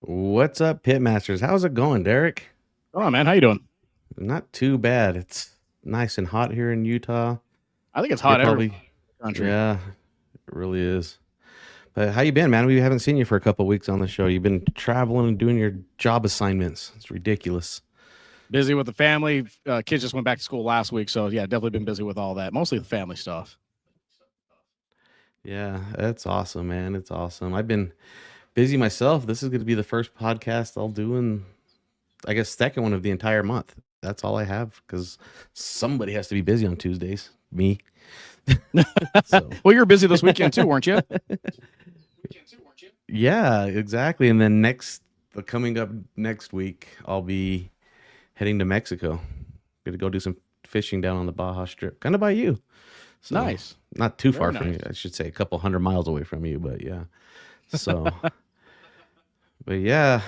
What's up, Pitmasters? How's it going, Derek? Oh man, how you doing? Not too bad. It's nice and hot here in Utah. I think it's hot everywhere in the country. Yeah, it really is. But how you been, man? We haven't seen you for a couple of weeks on the show. You've been traveling and doing your job assignments. It's ridiculous. Busy with the family. Kids just went back to school last week, so yeah, definitely been busy with all that. Mostly the family stuff. Yeah, that's awesome, man. It's awesome. I've been busy myself. This is going to be the first podcast I'll do in, I guess, second one of the entire month. That's all I have because somebody has to be busy on Tuesdays. Me. So. Well, you were busy this weekend too, weren't you? Yeah, exactly. And then coming up next week, I'll be heading to Mexico. Gonna go do some fishing down on the Baja Strip, kind of by you. So, nice. Not too far from you. I should say a couple 100 miles away from you, but yeah. So, but yeah,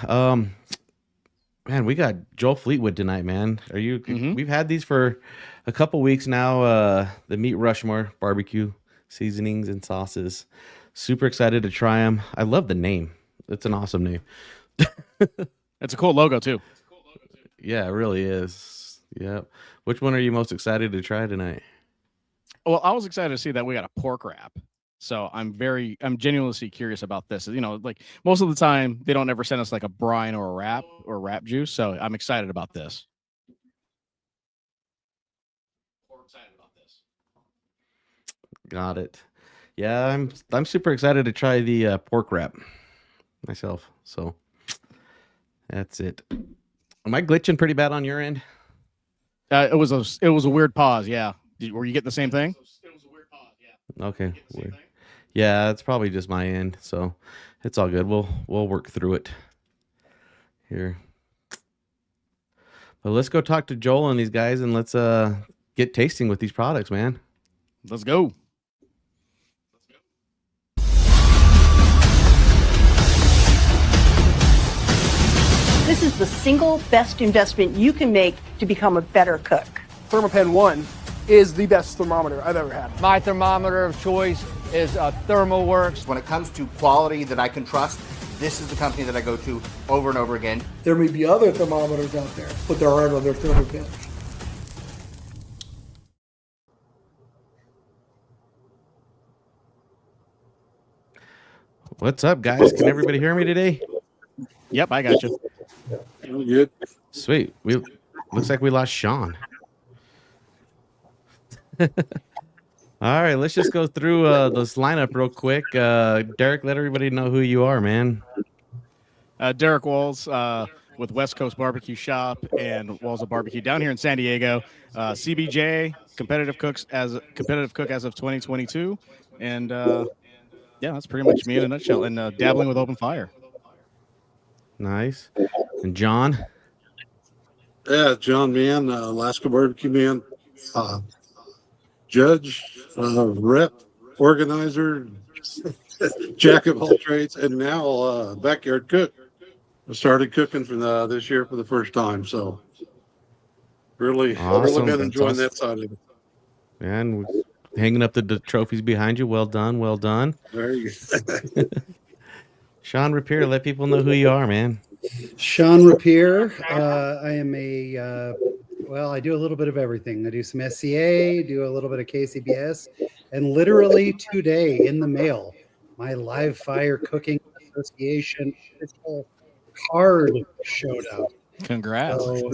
man, we got Joel Fleetwood tonight, man. Are you? Mm-hmm. We've had these for a couple weeks now. The Meat Rushmore barbecue seasonings and sauces. Super excited to try them. I love the name. It's an awesome name. It's a cool logo too. Yeah, it really is. Yep. Which one are you most excited to try tonight? Well, I was excited to see that we got a pork wrap. So I'm genuinely curious about this. You know, like most of the time they don't ever send us like a brine or a wrap juice. So I'm excited about this. Got it. Yeah, I'm super excited to try the pork wrap myself. So that's it. Am I glitching pretty bad on your end? It was a weird pause. Yeah. Were you getting the same thing? It was a weird pause. Yeah. Okay. Yeah, it's probably just my end. So it's all good. We'll work through it here. But let's go talk to Joel and these guys, and let's get tasting with these products, man. Let's go. This is the single best investment you can make to become a better cook. Thermopen 1 is the best thermometer I've ever had. My thermometer of choice is ThermoWorks. When it comes to quality that I can trust, this is the company that I go to over and over again. There may be other thermometers out there, but there aren't other Thermopens. What's up, guys? Can everybody hear me today? Yep, I got you. Good. Sweet. Looks like we lost Sean. All right, let's just go through this lineup real quick. Derek, let everybody know who you are, man. Derek Walls with West Coast Barbecue Shop and Walls of Barbecue down here in San Diego. CBJ, competitive cook as of 2022, and yeah, that's pretty much me in a nutshell. And dabbling with open fire. Nice. And John? Yeah, John Man, Alaska Barbecue Man, judge, rep, organizer, jack of all trades, and now backyard cook. I started cooking from this year for the first time, so really, awesome. Really been enjoying that side of it. And hanging up the trophies behind you. Well done, well done. There you go. Sean Rapier, let people know who you are, man. Sean Rapier. I am I do a little bit of everything. I do some SCA, do a little bit of KCBS, and literally today in the mail, my Live Fire Cooking Association card showed up. Congrats. So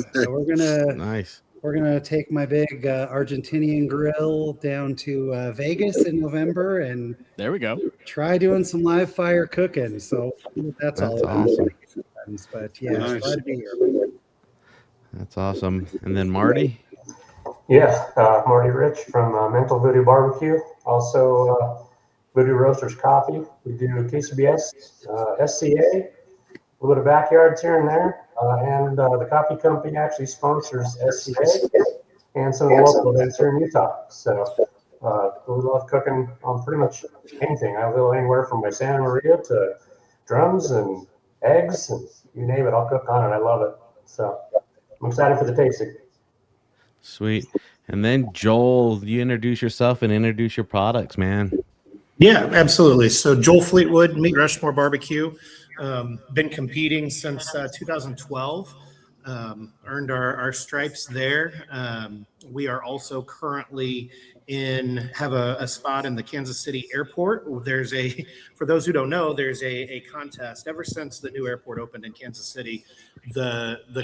we're gonna take my big Argentinian grill down to Vegas in November, and there we go. Try doing some live fire cooking. So that's all awesome. But yeah, nice. Glad to be here. That's awesome. And then Marty? Yeah, Marty Rich from Mental Voodoo Barbecue. Also, Voodoo Roasters Coffee. We do KCBS, SCA, a little bit of backyards here and there. And the coffee company actually sponsors SCA and some of the local events here in Utah. So we love cooking on pretty much anything. I will anywhere from my Santa Maria to drums and eggs, and you name it, I'll cook on it. I love it. So I'm excited for the tasting. Sweet. And then Joel, you introduce yourself and introduce your products, man. Yeah, absolutely. So Joel Fleetwood, Meat Rushmore Barbecue. Been competing since 2012. Earned our stripes there. We are also currently have a spot in the Kansas City airport. For those who don't know, there's a contest ever since the new airport opened in Kansas City. The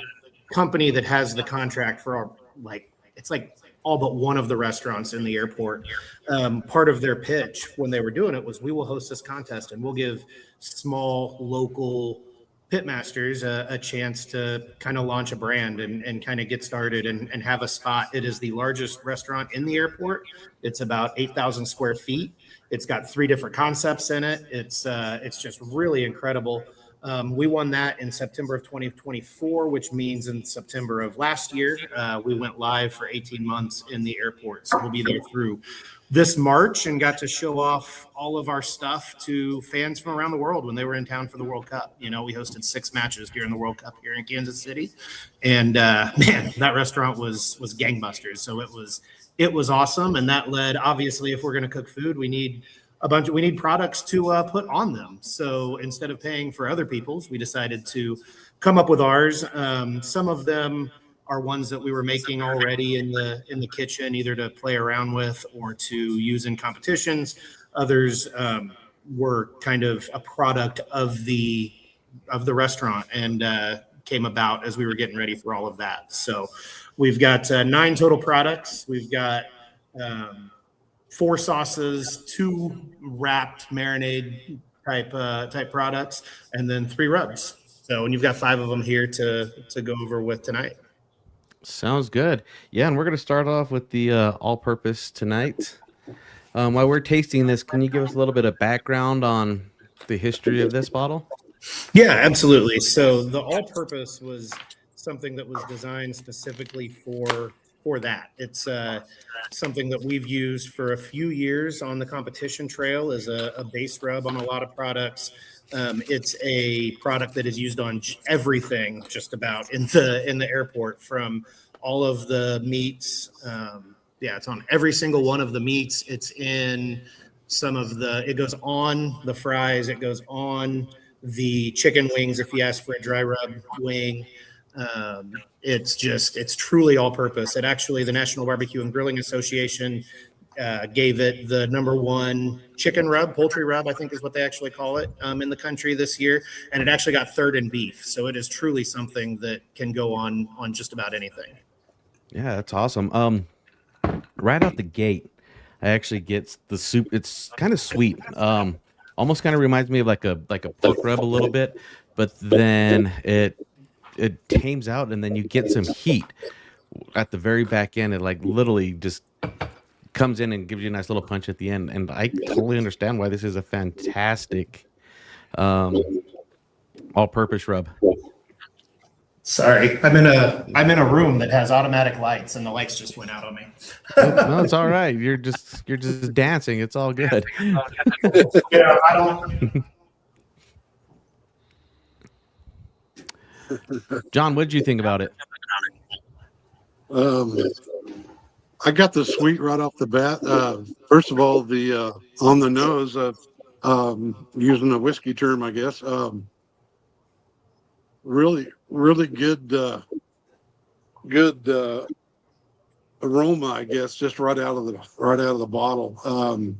company that has the contract for it's like all but one of the restaurants in the airport. Part of their pitch when they were doing it was, we will host this contest and we'll give small local pitmasters a chance to kind of launch a brand and kind of get started and have a spot. It is the largest restaurant in the airport. It's about 8,000 square feet. It's got 3 different concepts in it. It's just really incredible. We won that in September of 2024, which means in September of last year, we went live for 18 months in the airport. So we'll be there through this March and got to show off all of our stuff to fans from around the world when they were in town for the World Cup. We hosted 6 matches during the World Cup here in Kansas City. And man, that restaurant was gangbusters. So it was awesome. And that led, obviously, if we're going to cook food, we need products to put on them. So instead of paying for other people's, we decided to come up with ours. Some of them are ones that we were making already in the kitchen, either to play around with or to use in competitions. Others were kind of a product of the restaurant and came about as we were getting ready for all of that. So we've got 9 total products. We've got 4 sauces, 2 wrapped marinade type products, and then 3 rubs. So, and you've got 5 of them here to go over with tonight. Sounds good. Yeah, and we're going to start off with the all-purpose tonight. While we're tasting this, can you give us a little bit of background on the history of this bottle? Yeah, absolutely. So the all-purpose was something that was designed specifically for that. It's something that we've used for a few years on the competition trail as a base rub on a lot of products. It's a product that is used on everything just about in the airport, from all of the meats. It's on every single one of the meats. It's in it goes on the fries. It goes on the chicken wings if you ask for a dry rub wing. It's truly all purpose. It actually, the National Barbecue and Grilling Association gave it the #1 chicken rub, poultry rub, I think is what they actually call it in the country this year. And it actually got 3rd in beef. So it is truly something that can go on just about anything. Yeah, that's awesome. Right out the gate, I actually get the soup. It's kind of sweet. Almost kind of reminds me of like a pork rub a little bit, but then it tames out and then you get some heat at the very back end. It like literally just comes in and gives you a nice little punch at the end. And I totally understand why this is a fantastic all-purpose rub. Sorry, I'm in a room that has automatic lights, and the lights just went out on me. No, it's all right. You're just dancing. It's all good. Yeah, I don't. John, what did you think about it? I got the sweet right off the bat. First of all, the on the nose, using a whiskey term, I guess. Really good aroma, I guess, just right out of the bottle.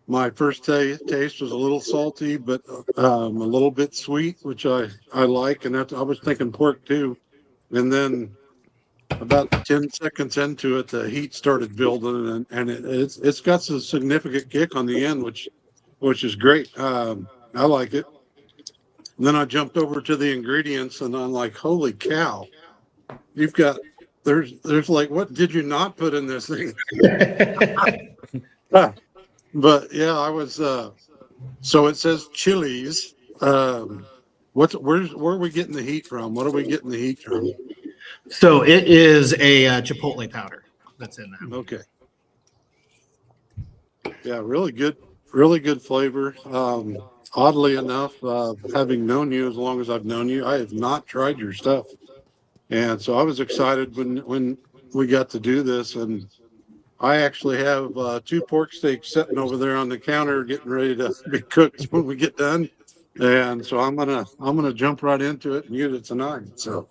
My first taste was a little salty, but a little bit sweet, which I like, and I was thinking pork too. And then about 10 seconds into it, the heat started building, and it's got some significant kick on the end, which is great. I like it. And then I jumped over to the ingredients, and I'm like, holy cow! There's like, what did you not put in this thing? But yeah, I was. So it says chilies. Where are we getting the heat from? What are we getting the heat from? So it is a chipotle powder that's in there. Okay. Yeah, really good flavor. Oddly enough, having known you as long as I've known you, I have not tried your stuff, and so I was excited when we got to do this. And I actually have 2 pork steaks sitting over there on the counter, getting ready to be cooked when we get done. and so I'm gonna jump right into it and use it tonight. So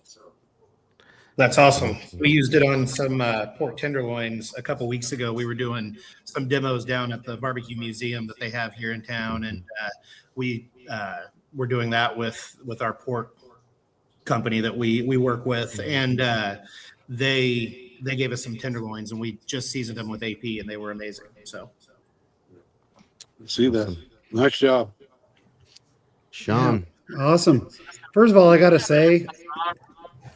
That's awesome. We used it on some pork tenderloins a couple weeks ago. We were doing some demos down at the barbecue museum that they have here in town, and we were doing that with our pork company that we work with, and they gave us some tenderloins, and we just seasoned them with AP, and they were amazing. So see that. Nice job, Sean. Yeah, awesome. First of all, I got to say,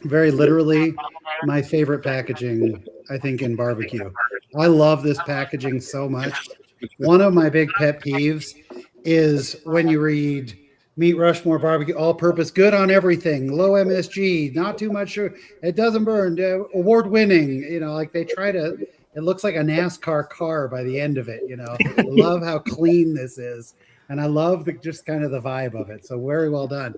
very literally, my favorite packaging, I think, in barbecue. I love this packaging so much. One of my big pet peeves is when you read Meat Rushmore barbecue, all-purpose, good on everything, low MSG, not too much sugar, it doesn't burn, award-winning. You know, like they try to. It looks like a NASCAR car by the end of it. You know, I love how clean this is, and I love just kind of the vibe of it. So very well done.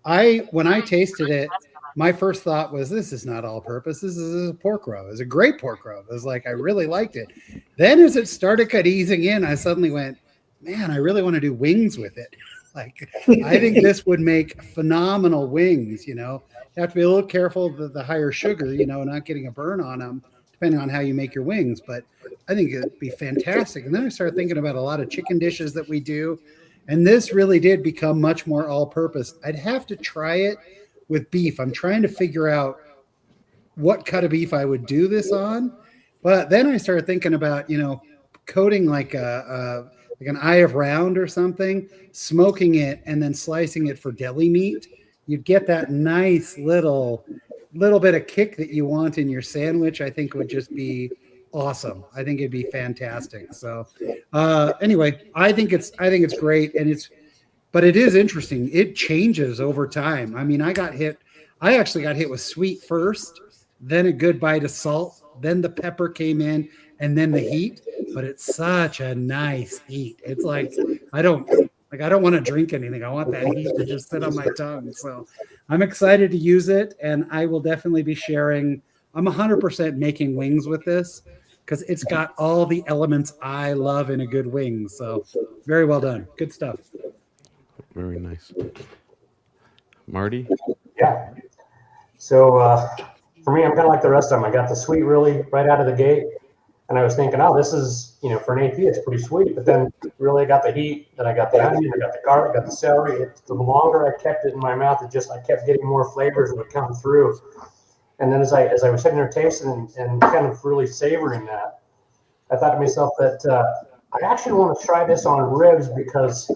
When I tasted it, my first thought was, this is not all-purpose. This is a pork roe. It's a great pork roe. It was like, I really liked it. Then as it started easing in, I suddenly went, man, I really want to do wings with it. Like, I think this would make phenomenal wings. You know, you have to be a little careful of the higher sugar, you know, not getting a burn on them, depending on how you make your wings. But I think it'd be fantastic. And then I started thinking about a lot of chicken dishes that we do. And this really did become much more all-purpose. I'd have to try it with beef. I'm trying to figure out what cut of beef I would do this on. But then I started thinking about, you know, coating like an eye of round or something, smoking it, and then slicing it for deli meat. You'd get that nice little bit of kick that you want in your sandwich. I think would just be awesome. I think it'd be fantastic. So anyway, I think it's great, but it is interesting. It changes over time. I mean, I actually got hit with sweet first, then a good bite of salt, then the pepper came in, and then the heat. But it's such a nice heat. It's like I don't want to drink anything. I want that heat to just sit on my tongue. So I'm excited to use it, and I will definitely be sharing. I'm 100% making wings with this because it's got all the elements I love in a good wing. So very well done. Good stuff. Very nice. Marty? Yeah. So for me, I'm kind of like the rest of them. I got the sweet really right out of the gate. And I was thinking, oh, this is, you know, for an AP, it's pretty sweet. But then really I got the heat, then I got the onion, I got the garlic, got the celery. The longer I kept it in my mouth, I kept getting more flavors that would come through. And then as I was sitting there tasting and kind of really savoring that, I thought to myself that I actually want to try this on ribs because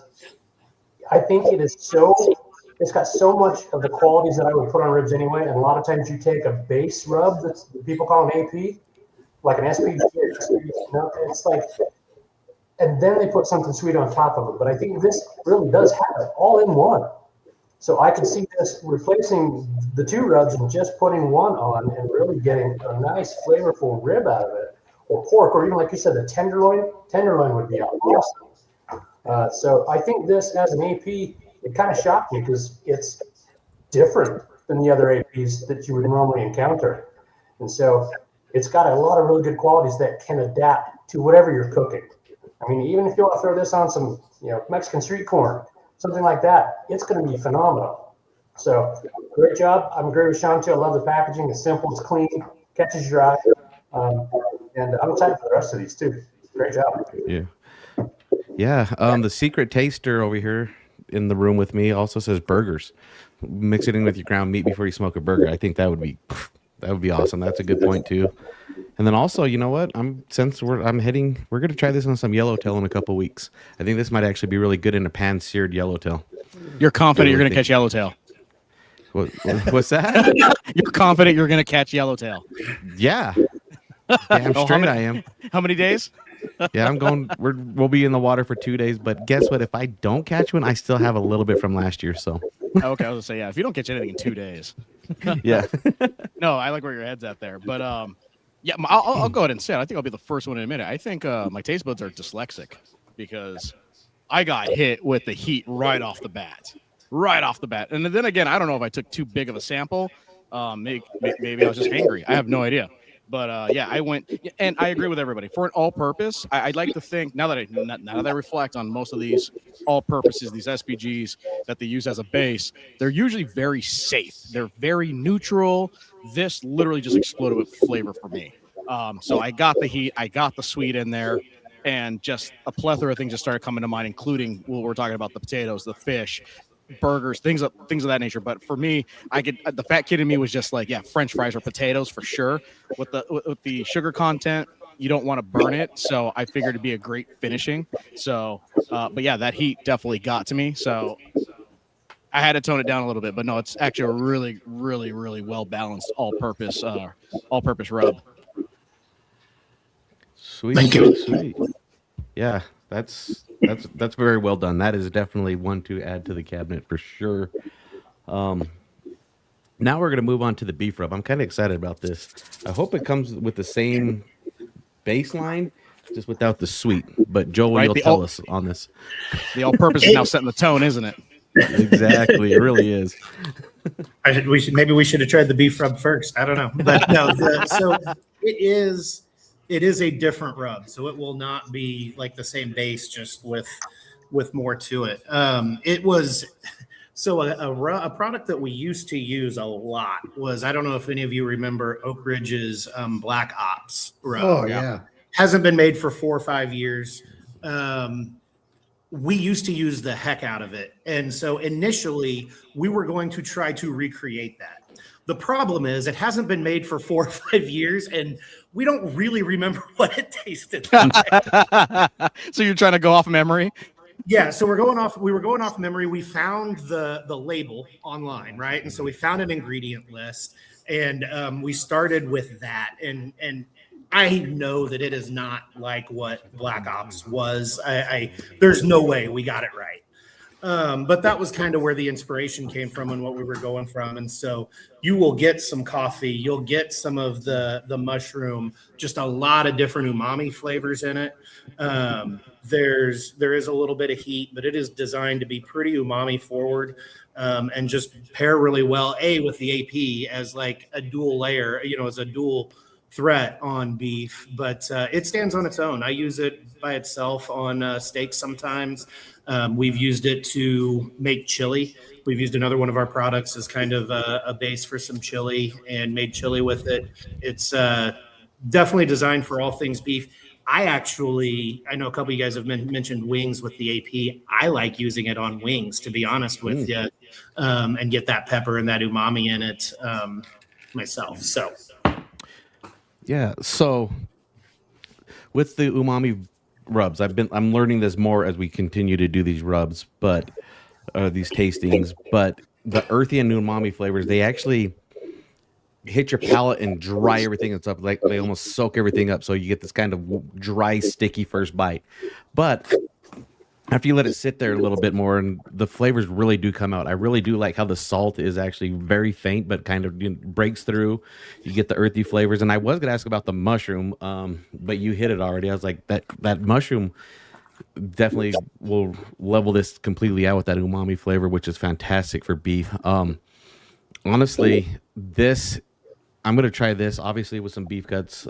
I think it's got so much of the qualities that I would put on ribs anyway. And a lot of times you take a base rub that people call an AP, like an SPG, it's like, and then they put something sweet on top of it. But I think this really does have it all in one. So I could see this replacing the two rubs and just putting one on and really getting a nice flavorful rib out of it, or pork, or even like you said, the tenderloin. Tenderloin would be awesome. So I think this as an AP, it kind of shocked me because it's different than the other APs that you would normally encounter. And so it's got a lot of really good qualities that can adapt to whatever you're cooking. I mean, even if you want to throw this on some, you know, Mexican street corn, something like that, it's going to be phenomenal. So great job. I'm agree with Sean too. I love the packaging. It's simple, it's clean, catches your eye. And I'm excited for the rest of these too. Great job. Yeah. Yeah. The secret taster over here in the room with me also says burgers. Mix it in with your ground meat before you smoke a burger. I think that would be awesome. That's a good point too. And then also, you know what? We're going to try this on some yellowtail in a couple weeks. I think this might actually be really good in a pan-seared yellowtail. You're confident you're going to catch yellowtail? What's that? You're confident you're going to catch yellowtail? Yeah. Damn straight I am. How many days? Yeah, I'm going. We'll be in the water for 2 days. But guess what? If I don't catch one, I still have a little bit from last year. So. Okay, I was going to say, yeah, if you don't catch anything in 2 days. Yeah. No, I like where your head's at there. But yeah, I'll go ahead and say it. I think I'll be the first one in a minute. I think my taste buds are dyslexic because I got hit with the heat right off the bat. And then again, I don't know if I took too big of a sample. Maybe I was just hangry. I have no idea. But yeah, I went, and I agree with everybody. For an all-purpose, I'd like to think now that I reflect on most of these all-purposes, these SPGs that they use as a base, they're usually very safe. They're very neutral. This literally just exploded with flavor for me. So I got the heat, I got the sweet in there, and just a plethora of things just started coming to mind, including what we're talking about: the potatoes, the fish, burgers, things of that nature. But for me, the fat kid in me was just like, yeah, French fries or potatoes for sure. With the sugar content, you don't want to burn it, so I figured it'd be a great finishing. So, but yeah, that heat definitely got to me. So I had to tone it down a little bit. But no, it's actually a really, really, really well balanced all-purpose rub. Sweet. Yeah, that's very well done. That is definitely one to add to the cabinet for sure. Now we're going to move on to the beef rub. I'm kind of excited about this. I hope it comes with the same baseline, just without the sweet. But Joel, you'll tell us on this. The all-purpose is now setting the tone, isn't it? Exactly, it really is. Maybe we should have tried the beef rub first. I don't know, but no. So it is a different rub, so it will not be like the same base, just with more to it. It was so a product that we used to use a lot was, I don't know if any of you remember Oak Ridge's Black Ops rub. Oh yeah, hasn't been made for 4 or 5 years. We used to use the heck out of it, and so initially we were going to try to recreate that. The problem is it hasn't been made for 4 or 5 years, and we don't really remember what it tasted like. So you're trying to go off memory? Yeah, so we were going off memory. We found the label online, right? And so we found an ingredient list, and we started with that. And I know that it is not like what Black Ops was. There's no way we got it right. But that was kind of where the inspiration came from and what we were going from. And so you will get some coffee, you'll get some of the mushroom, just a lot of different umami flavors in it. There is a little bit of heat, but it is designed to be pretty umami forward, and just pair really well, with the AP as like a dual layer, as a dual threat on beef, but it stands on its own. I use it by itself on steaks sometimes. We've used it to make chili. We've used another one of our products as kind of a base for some chili and made chili with it. It's definitely designed for all things beef. I know a couple of you guys have mentioned wings with the AP. I like using it on wings, to be honest with you, and get that pepper and that umami in it myself. So. Yeah, so with the umami rubs, I'm learning this more as we continue to do these rubs, but these tastings. But the earthy and umami flavors, they actually hit your palate and dry everything that's up. Like they almost soak everything up, so you get this kind of dry, sticky first bite. But after you let it sit there a little bit more, and the flavors really do come out. I really do like how the salt is actually very faint, but kind of breaks through. You get the earthy flavors. And I was going to ask about the mushroom, but you hit it already. I was like, that mushroom definitely will level this completely out with that umami flavor, which is fantastic for beef. Honestly, I'm going to try this, obviously, with some beef cuts.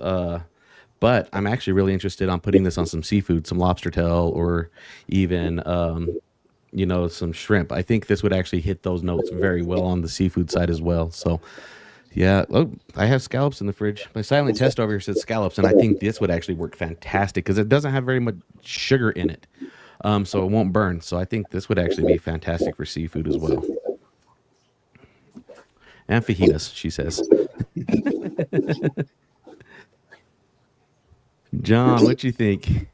But I'm actually really interested on putting this on some seafood, some lobster tail, or even, some shrimp. I think this would actually hit those notes very well on the seafood side as well. So, yeah. Oh, I have scallops in the fridge. My silent test over here says scallops, and I think this would actually work fantastic because it doesn't have very much sugar in it, so it won't burn. So I think this would actually be fantastic for seafood as well. And fajitas, she says. John, what you think?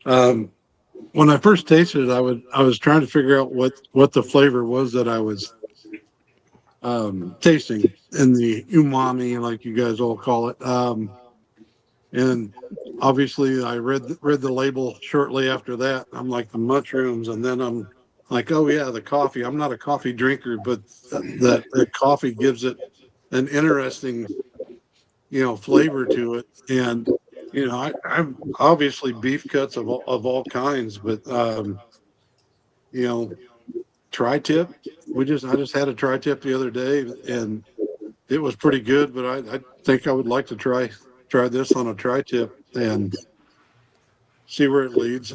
When I first tasted it, I was trying to figure out what the flavor was that I was tasting in the umami, like you guys all call it. And obviously, I read the label shortly after that. I'm like the mushrooms, and then I'm like, oh yeah, the coffee. I'm not a coffee drinker, but the coffee gives it an interesting flavor to it. And I'm obviously beef cuts of all kinds, but tri-tip, I just had a tri-tip the other day, and it was pretty good, but I think I would like to try this on a tri-tip and see where it leads.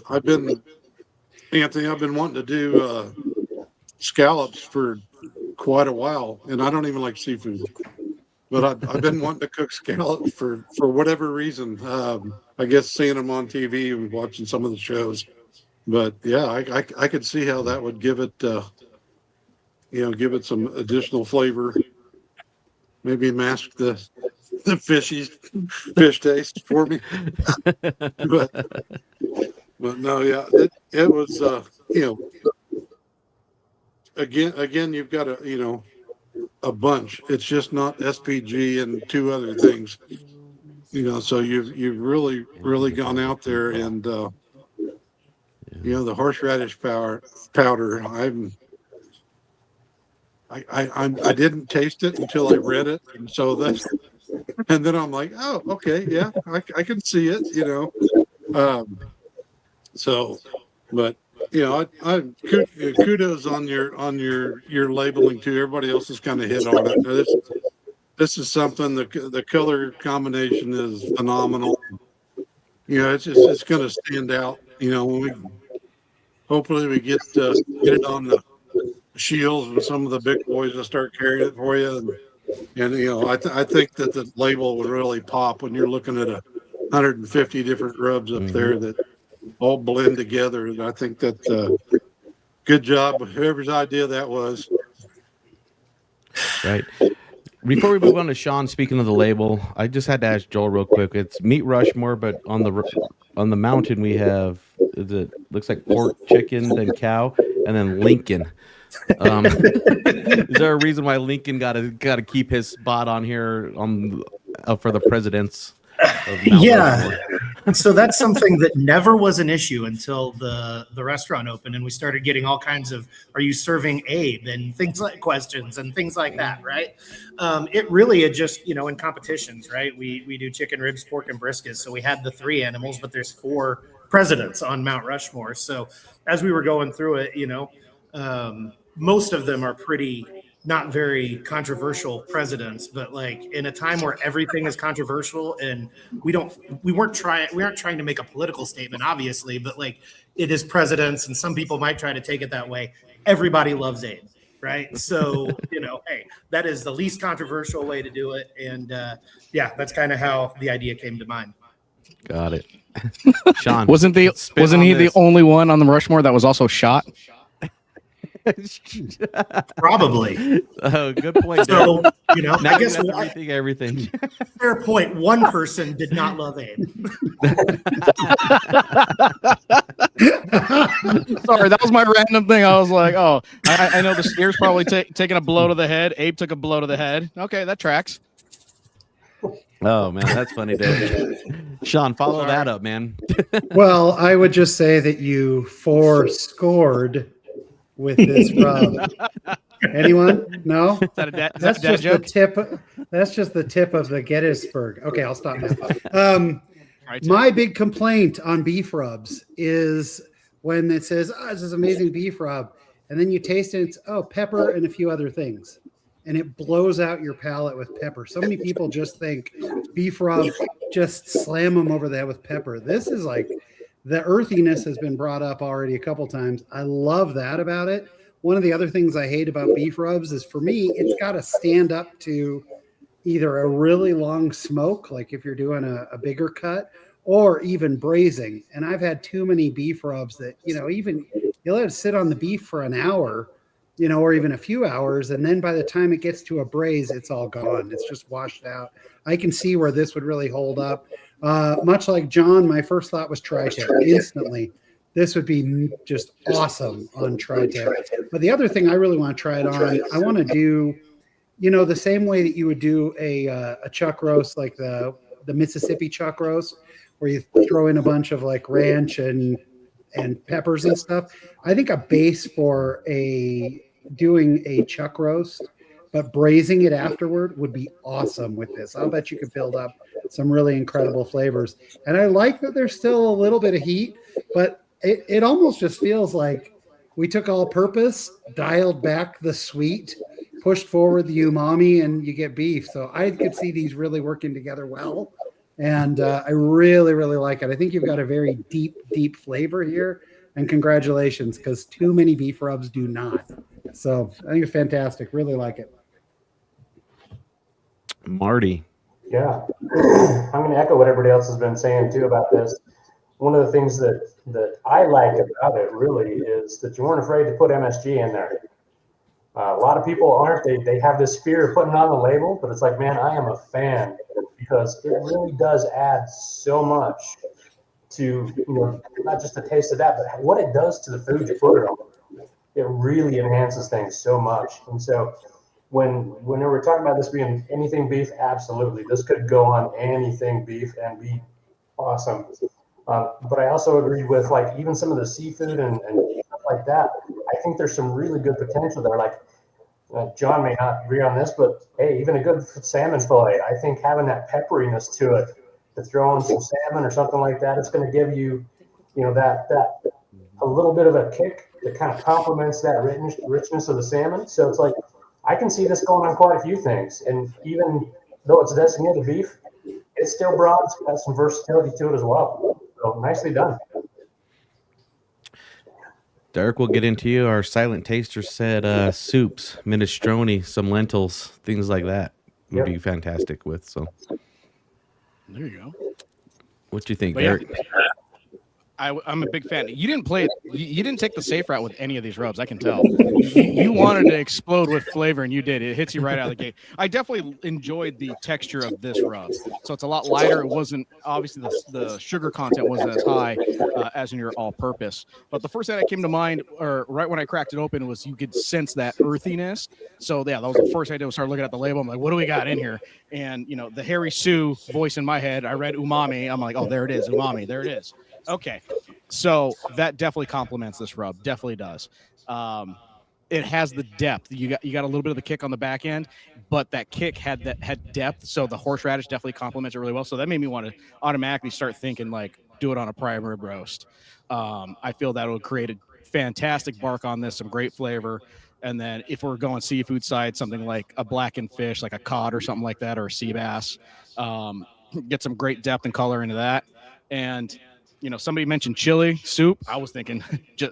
Anthony, I've been wanting to do scallops for quite a while, and I don't even like seafood, but I've been wanting to cook scallops for whatever reason. I guess seeing them on TV and watching some of the shows, but yeah, I could see how that would give it, give it some additional flavor. Maybe mask the fish taste for me. but no, yeah, it was again you've got a bunch. It's just not SPG and two other things. So you've really gone out there and the horseradish powder. I didn't taste it until I read it, and so and then I'm like, oh, okay, yeah, I can see it, but kudos on your labeling too. Everybody else has kind of hit on it. This is something. The color combination is phenomenal. It's going to stand out. When hopefully we get it on the shields and some of the big boys will start carrying it for you, and I think that the label would really pop when you're looking at 150 different rubs up there that all blend together. And I think that good job, whoever's idea that was. Right. Before we move on to Sean, speaking of the label, I just had to ask Joel real quick. It's Meat Rushmore, but on the mountain we have looks like pork, chicken, then cow, and then Lincoln. Is there a reason why Lincoln got to keep his spot on here for the presidents? Yeah. So that's something that never was an issue until the restaurant opened, and we started getting all kinds of, are you serving Abe, and things like questions and things like that, right? It really had just, in competitions, right? We do chicken, ribs, pork, and brisket. So we had the 3 animals, but there's 4 presidents on Mount Rushmore. So as we were going through it, most of them are pretty not very controversial presidents, but like in a time where everything is controversial and we aren't trying to make a political statement, obviously, but like it is presidents and some people might try to take it that way. Everybody loves Abe, right? So, hey, that is the least controversial way to do it. And that's kind of how the idea came to mind. Got it. Sean, wasn't he the only one on the Rushmore that was also shot? Probably. Oh, good point. So, I guess everything. Fair point. One person did not love Abe. Sorry, that was my random thing. I was like, oh, I know the steer's probably taking a blow to the head. Abe took a blow to the head. Okay, that tracks. Oh man, that's funny, dude. Sean, follow that up, man. Well, I would just say that you 4-scored with this rub. Anyone? No? That's just the tip. That's just the tip of the Gettysburg. Okay, I'll stop now. My big complaint on beef rubs is when it says, "Oh, this is amazing beef rub," and then you taste it. It's pepper and a few other things, and it blows out your palate with pepper. So many people just think beef rub, just slam them over the head with pepper. This is like. The earthiness has been brought up already a couple times. I love that about it. One of the other things I hate about beef rubs is, for me, it's got to stand up to either a really long smoke, like if you're doing a bigger cut, or even braising. And I've had too many beef rubs that, even you let it sit on the beef for an hour, or even a few hours, and then by the time it gets to a braise, it's all gone. It's just washed out. I can see where this would really hold up. Much like John, my first thought was tri-tip instantly. This would be just awesome on tri-tip. But the other thing I really want to try it on, I want to do, the same way that you would do a chuck roast, like the Mississippi chuck roast, where you throw in a bunch of like ranch and peppers and stuff. I think a base for doing a chuck roast, but braising it afterward would be awesome with this. I'll bet you could build up some really incredible flavors. And I like that there's still a little bit of heat, but it almost just feels like we took all purpose, dialed back the sweet, pushed forward the umami and you get beef. So I could see these really working together well. And I really, really like it. I think you've got a very deep, deep flavor here. And congratulations, because too many beef rubs do not. So I think it's fantastic. Really like it. Marty. Yeah, I'm going to echo what everybody else has been saying too about this. One of the things that I like about it really is that you weren't afraid to put MSG in there. A lot of people aren't. They have this fear of putting it on the label, but it's like, man, I am a fan because it really does add so much to, not just the taste of that, but what it does to the food you put it on. It really enhances things so much. And so when we're talking about this being anything beef, absolutely. This could go on anything beef and be awesome. But I also agree with like even some of the seafood and stuff like that. I think there's some really good potential there. Like John may not agree on this, but hey, even a good salmon fillet, I think having that pepperiness to it, to throw in some salmon or something like that, it's going to give you, that a little bit of a kick that kind of complements that richness of the salmon. So it's like, I can see this going on quite a few things. And even though it's designated beef, it's still broad. It's got some versatility to it as well. So nicely done. Derek, we'll get into you. Our silent taster said soups, minestrone, some lentils, things like that would be fantastic with. So there you go. What do you think, But Derek? I'm a big fan. You didn't play it. You didn't take the safe route with any of these rubs. I can tell. You wanted to explode with flavor, and you did. It hits you right out of the gate. I definitely enjoyed the texture of this rub. So it's a lot lighter. It wasn't obviously the sugar content wasn't as high as in your all-purpose. But the first thing that came to mind, or right when I cracked it open, was you could sense that earthiness. So yeah, that was the first idea. I started looking at the label. I'm like, what do we got in here? And the Harry Sue voice in my head. I read umami. I'm like, oh, there it is, umami. There it is. Okay, so that definitely complements this rub. Definitely does. It has the depth. You got a little bit of the kick on the back end, but that kick had depth. So the horseradish definitely complements it really well. So that made me want to automatically start thinking like do it on a prime rib roast. I feel that would create a fantastic bark on this, some great flavor. And then if we're going seafood side, something like a blackened fish, like a cod or something like that, or a sea bass, get some great depth and color into that. And somebody mentioned chili soup. I was thinking,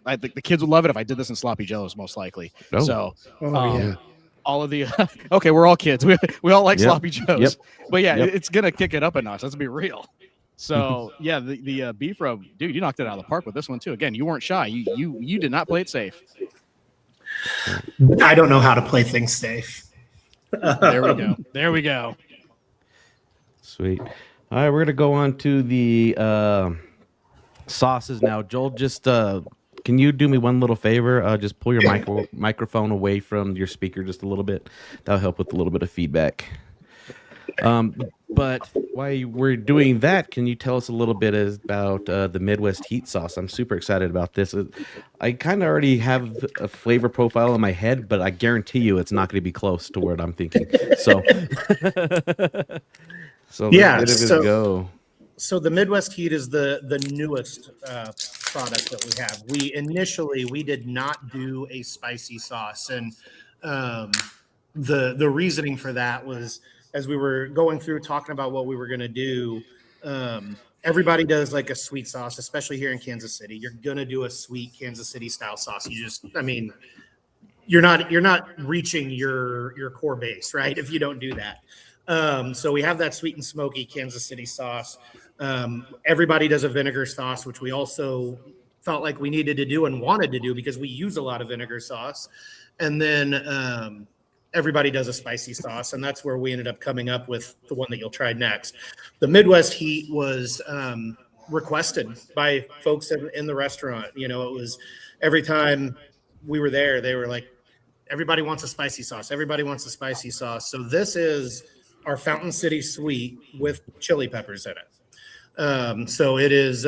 I think the kids would love it if I did this in sloppy joes, most likely. Oh. So, yeah. all of the okay, we're all kids. We all like sloppy joes. Yep. But yeah, it's gonna kick it up a notch. Let's be real. So yeah, the beef rub, dude, you knocked it out of the park with this one too. Again, you weren't shy. You did not play it safe. I don't know how to play things safe. There we go. There we go. Sweet. All right, we're gonna go on to the sauces now. Joel, just can you do me one little favor? Just pull your microphone away from your speaker just a little bit. That'll help with a little bit of feedback. But while we're doing that, can you tell us a little bit about the Midwest Heat sauce? I'm super excited about this. I kind of already have a flavor profile in my head, but I guarantee you it's not going to be close to what I'm thinking. So, Yeah, let's give it a go. So the Midwest Heat is the newest product that we have. We initially did not do a spicy sauce, and the reasoning for that was as we were going through talking about what we were going to do. Everybody does like a sweet sauce, especially here in Kansas City. You're gonna do a sweet Kansas City style sauce. You're not reaching your core base, right? If you don't do that. So we have that sweet and smoky Kansas City sauce. Everybody does a vinegar sauce, which we also felt like we needed to do and wanted to do because we use a lot of vinegar sauce. And then everybody does a spicy sauce, and that's where we ended up coming up with the one that you'll try next. The Midwest Heat was requested by folks in the restaurant. It was every time we were there, they were like, everybody wants a spicy sauce. Everybody wants a spicy sauce. So this is our Fountain City Sweet with chili peppers in it. So it is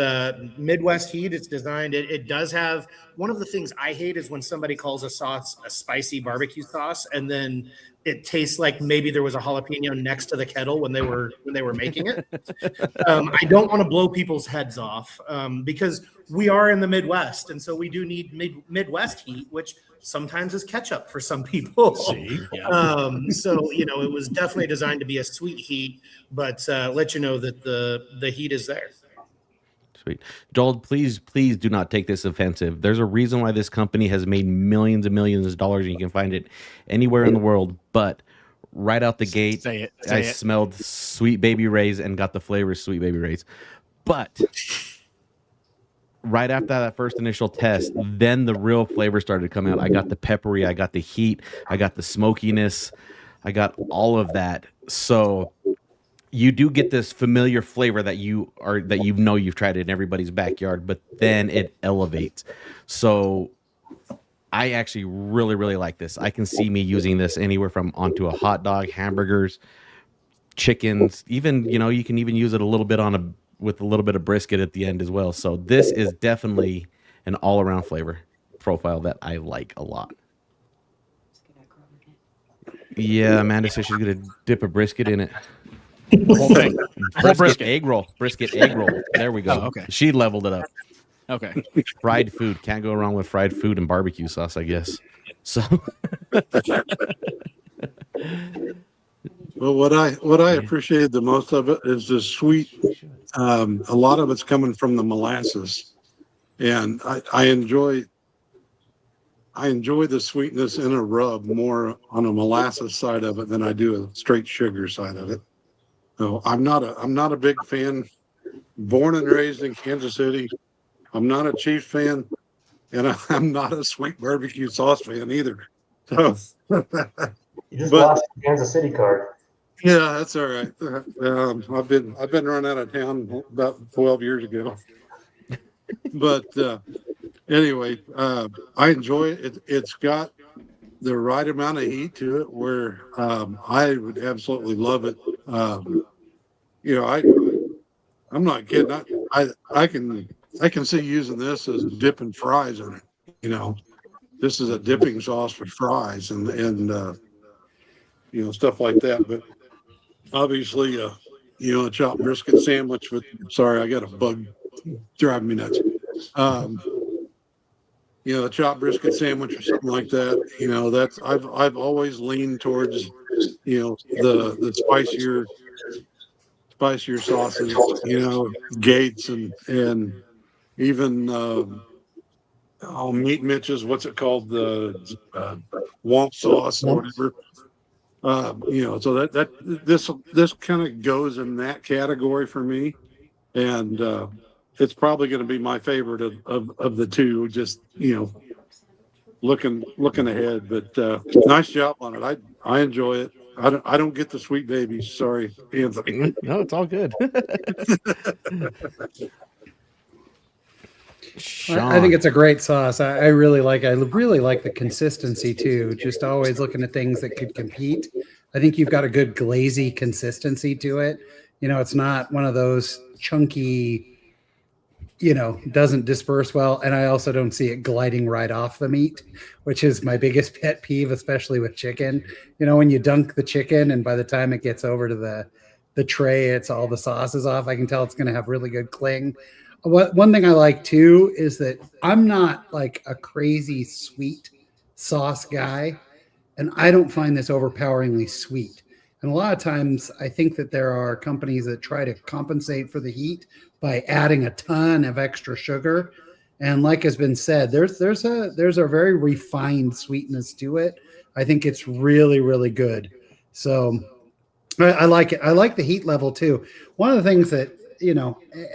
Midwest Heat. It's designed. It does have one of the things I hate is when somebody calls a sauce a spicy barbecue sauce, and then it tastes like maybe there was a jalapeno next to the kettle when they were making it. I don't want to blow people's heads off because we are in the Midwest, and so we do need Midwest heat, which sometimes is ketchup for some people. So it was definitely designed to be a sweet heat, but let you know that the heat is there. Sweet. Joel, please do not take this offensive. There's a reason why this company has made millions and millions of dollars, and you can find it anywhere in the world. But right out the gate, I smelled Sweet Baby Ray's and got the flavor of Sweet Baby Ray's. But right after that first initial test, then the real flavor started to come out. I got the peppery, I got the heat, I got the smokiness, I got all of that. So you do get this familiar flavor that you've tried it in everybody's backyard, but then it elevates. So I actually really, really like this. I can see me using this anywhere from onto a hot dog, hamburgers, chickens, even, you can even use it a little bit with a little bit of brisket at the end as well. So this is definitely an all-around flavor profile that I like a lot. Yeah, Amanda says she's going to dip a brisket in it. Whole thing. Brisket egg roll. Brisket egg roll. There we go. Oh, okay. She leveled it up. Okay. Fried food. Can't go wrong with fried food and barbecue sauce, I guess. So Well, what I appreciated the most of it is the sweet. A lot of it's coming from the molasses, and I enjoy the sweetness in a rub more on a molasses side of it than I do a straight sugar side of it. So I'm not a big fan. Born and raised in Kansas City, I'm not a Chiefs fan, and I'm not a sweet barbecue sauce fan either. So you just lost the Kansas City card. Yeah, that's all right. I've been run out of town about 12 years ago. But anyway, I enjoy it. It's got the right amount of heat to it where I would absolutely love it. I'm not kidding. I can see using this as dipping fries in it. This is a dipping sauce for fries and stuff like that. But obviously, a chopped brisket sandwich with. Sorry, I got a bug driving me nuts. A chopped brisket sandwich or something like that. That's I've always leaned towards the spicier sauces. Gates and even Meat Mitch's. What's it called? The Womp sauce or whatever. So that this kind of goes in that category for me, and it's probably going to be my favorite of the two. Just looking ahead, but nice job on it. I enjoy it. I don't get the sweet babies. Sorry, Anthony. No, it's all good. I think it's a great sauce. I really like the consistency too. Just always looking at things that could compete. I think you've got a good glazy consistency to it. It's not one of those chunky, doesn't disperse well. And I also don't see it gliding right off the meat, which is my biggest pet peeve, especially with chicken. When you dunk the chicken and by the time it gets over to the tray, it's all the sauces off. I can tell it's going to have really good cling. One thing I like too is that I'm not like a crazy sweet sauce guy, and I don't find this overpoweringly sweet. And a lot of times I think that there are companies that try to compensate for the heat by adding a ton of extra sugar. And like has been said, there's a very refined sweetness to it. I think it's really, really good. So I like it. I like the heat level too. One of the things that,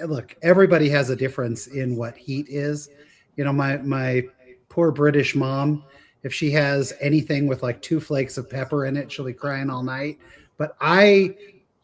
look, everybody has a difference in what heat is. My poor British mom, if she has anything with like 2 flakes of pepper in it, she'll be crying all night. But I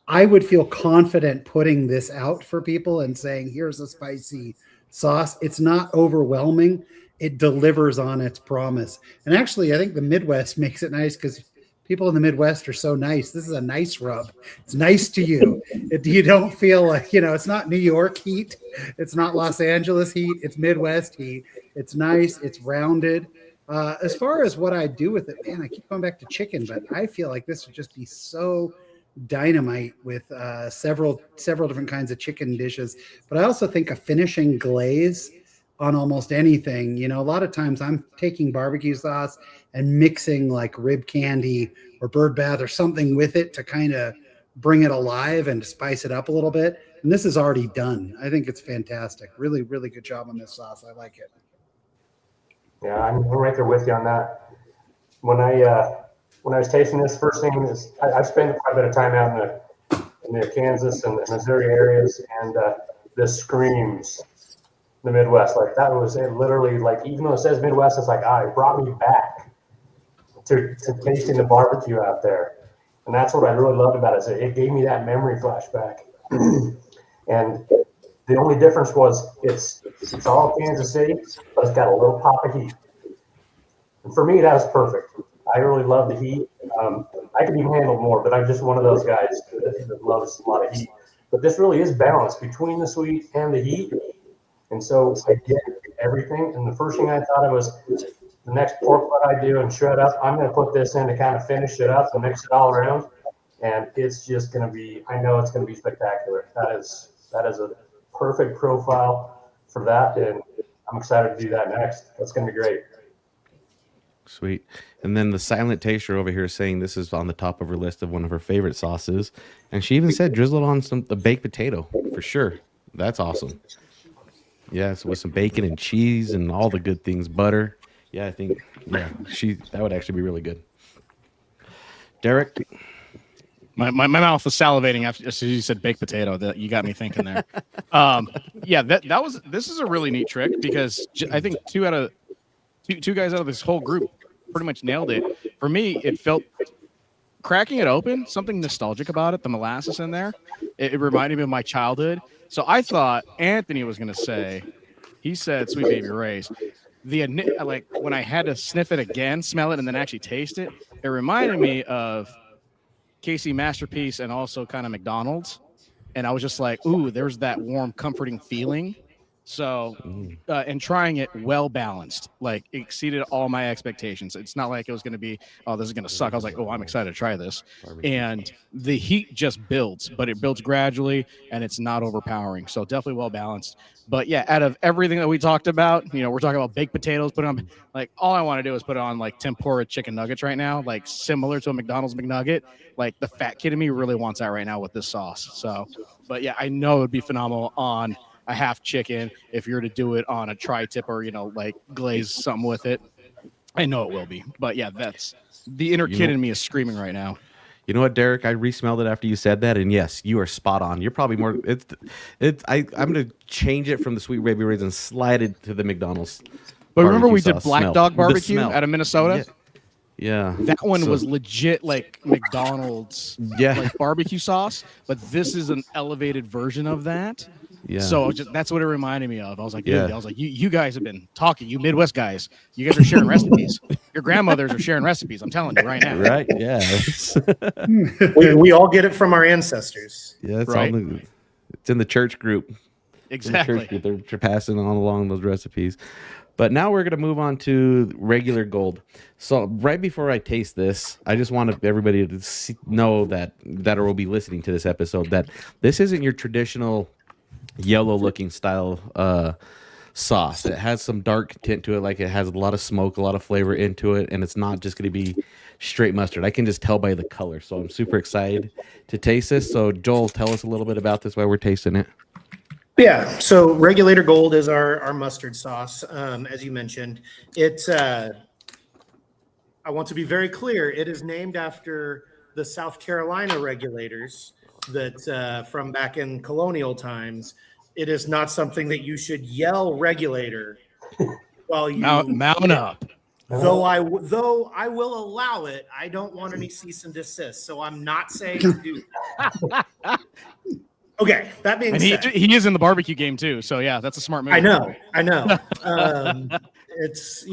would feel confident putting this out for people and saying, here's a spicy sauce. It's not overwhelming. It delivers on its promise. And actually, I think the Midwest makes it nice because people in the Midwest are so nice. This is a nice rub. It's nice to you. You don't feel like, it's not New York heat. It's not Los Angeles heat. It's Midwest heat. It's nice. It's rounded. As far as what I do with it, man, I keep going back to chicken, but I feel like this would just be so dynamite with several different kinds of chicken dishes. But I also think a finishing glaze on almost anything, a lot of times I'm taking barbecue sauce and mixing like rib candy or bird bath or something with it to kind of bring it alive and spice it up a little bit. And this is already done. I think it's fantastic. Really, really good job on this sauce. I like it. Yeah, I'm right there with you on that. When I was tasting this, first thing is I've spent quite a bit of time out in the Kansas and the Missouri areas, and this screams the Midwest. Like that was it. Literally, like even though it says Midwest, it's like it brought me back to tasting the barbecue out there, and that's what I really loved about it. It gave me that memory flashback, and the only difference was it's all Kansas City, but it's got a little pop of heat. And for me, that was perfect. I really love the heat. I could even handle more, but I'm just one of those guys that loves a lot of heat. But this really is balanced between the sweet and the heat. And so I get everything. And the first thing I thought of was the next pork butt I do and shred up, I'm going to put this in to kind of finish it up and mix it all around. And it's just going to be, I know it's going to be spectacular. That is a perfect profile for that. And I'm excited to do that next. That's going to be great. Sweet. And then the silent taster over here saying this is on the top of her list of one of her favorite sauces. And she even said drizzle it on the baked potato for sure. That's awesome. Yes, with some bacon and cheese and all the good things, butter. Yeah, I think that would actually be really good. Derek? My mouth was salivating after you said baked potato. That you got me thinking there. This is a really neat trick because I think two guys out of this whole group pretty much nailed it. For me, it felt cracking it open, something nostalgic about it. The molasses in there, it reminded me of my childhood. So I thought Anthony was going to say, he said Sweet Baby Ray's. Like when I had to sniff it again, smell it, and then actually taste it, it reminded me of KC Masterpiece and also kind of McDonald's. And I was just like, ooh, there's that warm, comforting feeling. So, and trying it well balanced, like exceeded all my expectations. It's not like it was going to be, oh, this is going to suck. I was like, oh, I'm excited to try this. And the heat just builds, but it builds gradually and it's not overpowering. So definitely well balanced. But yeah, out of everything that we talked about, we're talking about baked potatoes, put on like all I want to do is put on like tempura chicken nuggets right now, like similar to a McDonald's McNugget. Like the fat kid in me really wants that right now with this sauce. So, but yeah, I know it would be phenomenal on a half chicken if you're to do it on a tri-tip or like glaze something with it. I know it will be, but yeah, that's the inner kid in me is screaming right now. You know what, Derek? I re-smelled it after you said that, and yes, you are spot on. You're probably more. I'm gonna change it from the Sweet Baby Ray's and slide it to the McDonald's. But remember, we did Black Dog Barbecue out of Minnesota. Yeah, that one was legit like McDonald's, like barbecue sauce. But this is an elevated version of that. Yeah. So that's what it reminded me of. I was like, dude, you guys have been talking, you Midwest guys. You guys are sharing recipes. Your grandmothers are sharing recipes. I'm telling you right now. Right. Yeah. we all get it from our ancestors. Yeah. It's in the church group. Exactly. The church group. They're passing on along those recipes. But now we're going to move on to regular gold. So right before I taste this, I just want everybody to know that will be listening to this episode that this isn't your traditional yellow looking style sauce. It has some dark tint to it, like it has a lot of smoke, a lot of flavor into it, and it's not just going to be straight mustard. I can just tell by the color. So I'm super excited to taste this. So Joel, tell us a little bit about this while we're tasting it. Yeah, so Regulator Gold is our mustard sauce. As you mentioned, it's I want to be very clear, it is named after the South Carolina regulators that from back in colonial times. It is not something that you should yell regulator while you mount up. Though I will allow it, I don't want any cease and desist. So I'm not saying to do that. Okay, that being said, he is in the barbecue game too. So yeah, that's a smart move. I know. It's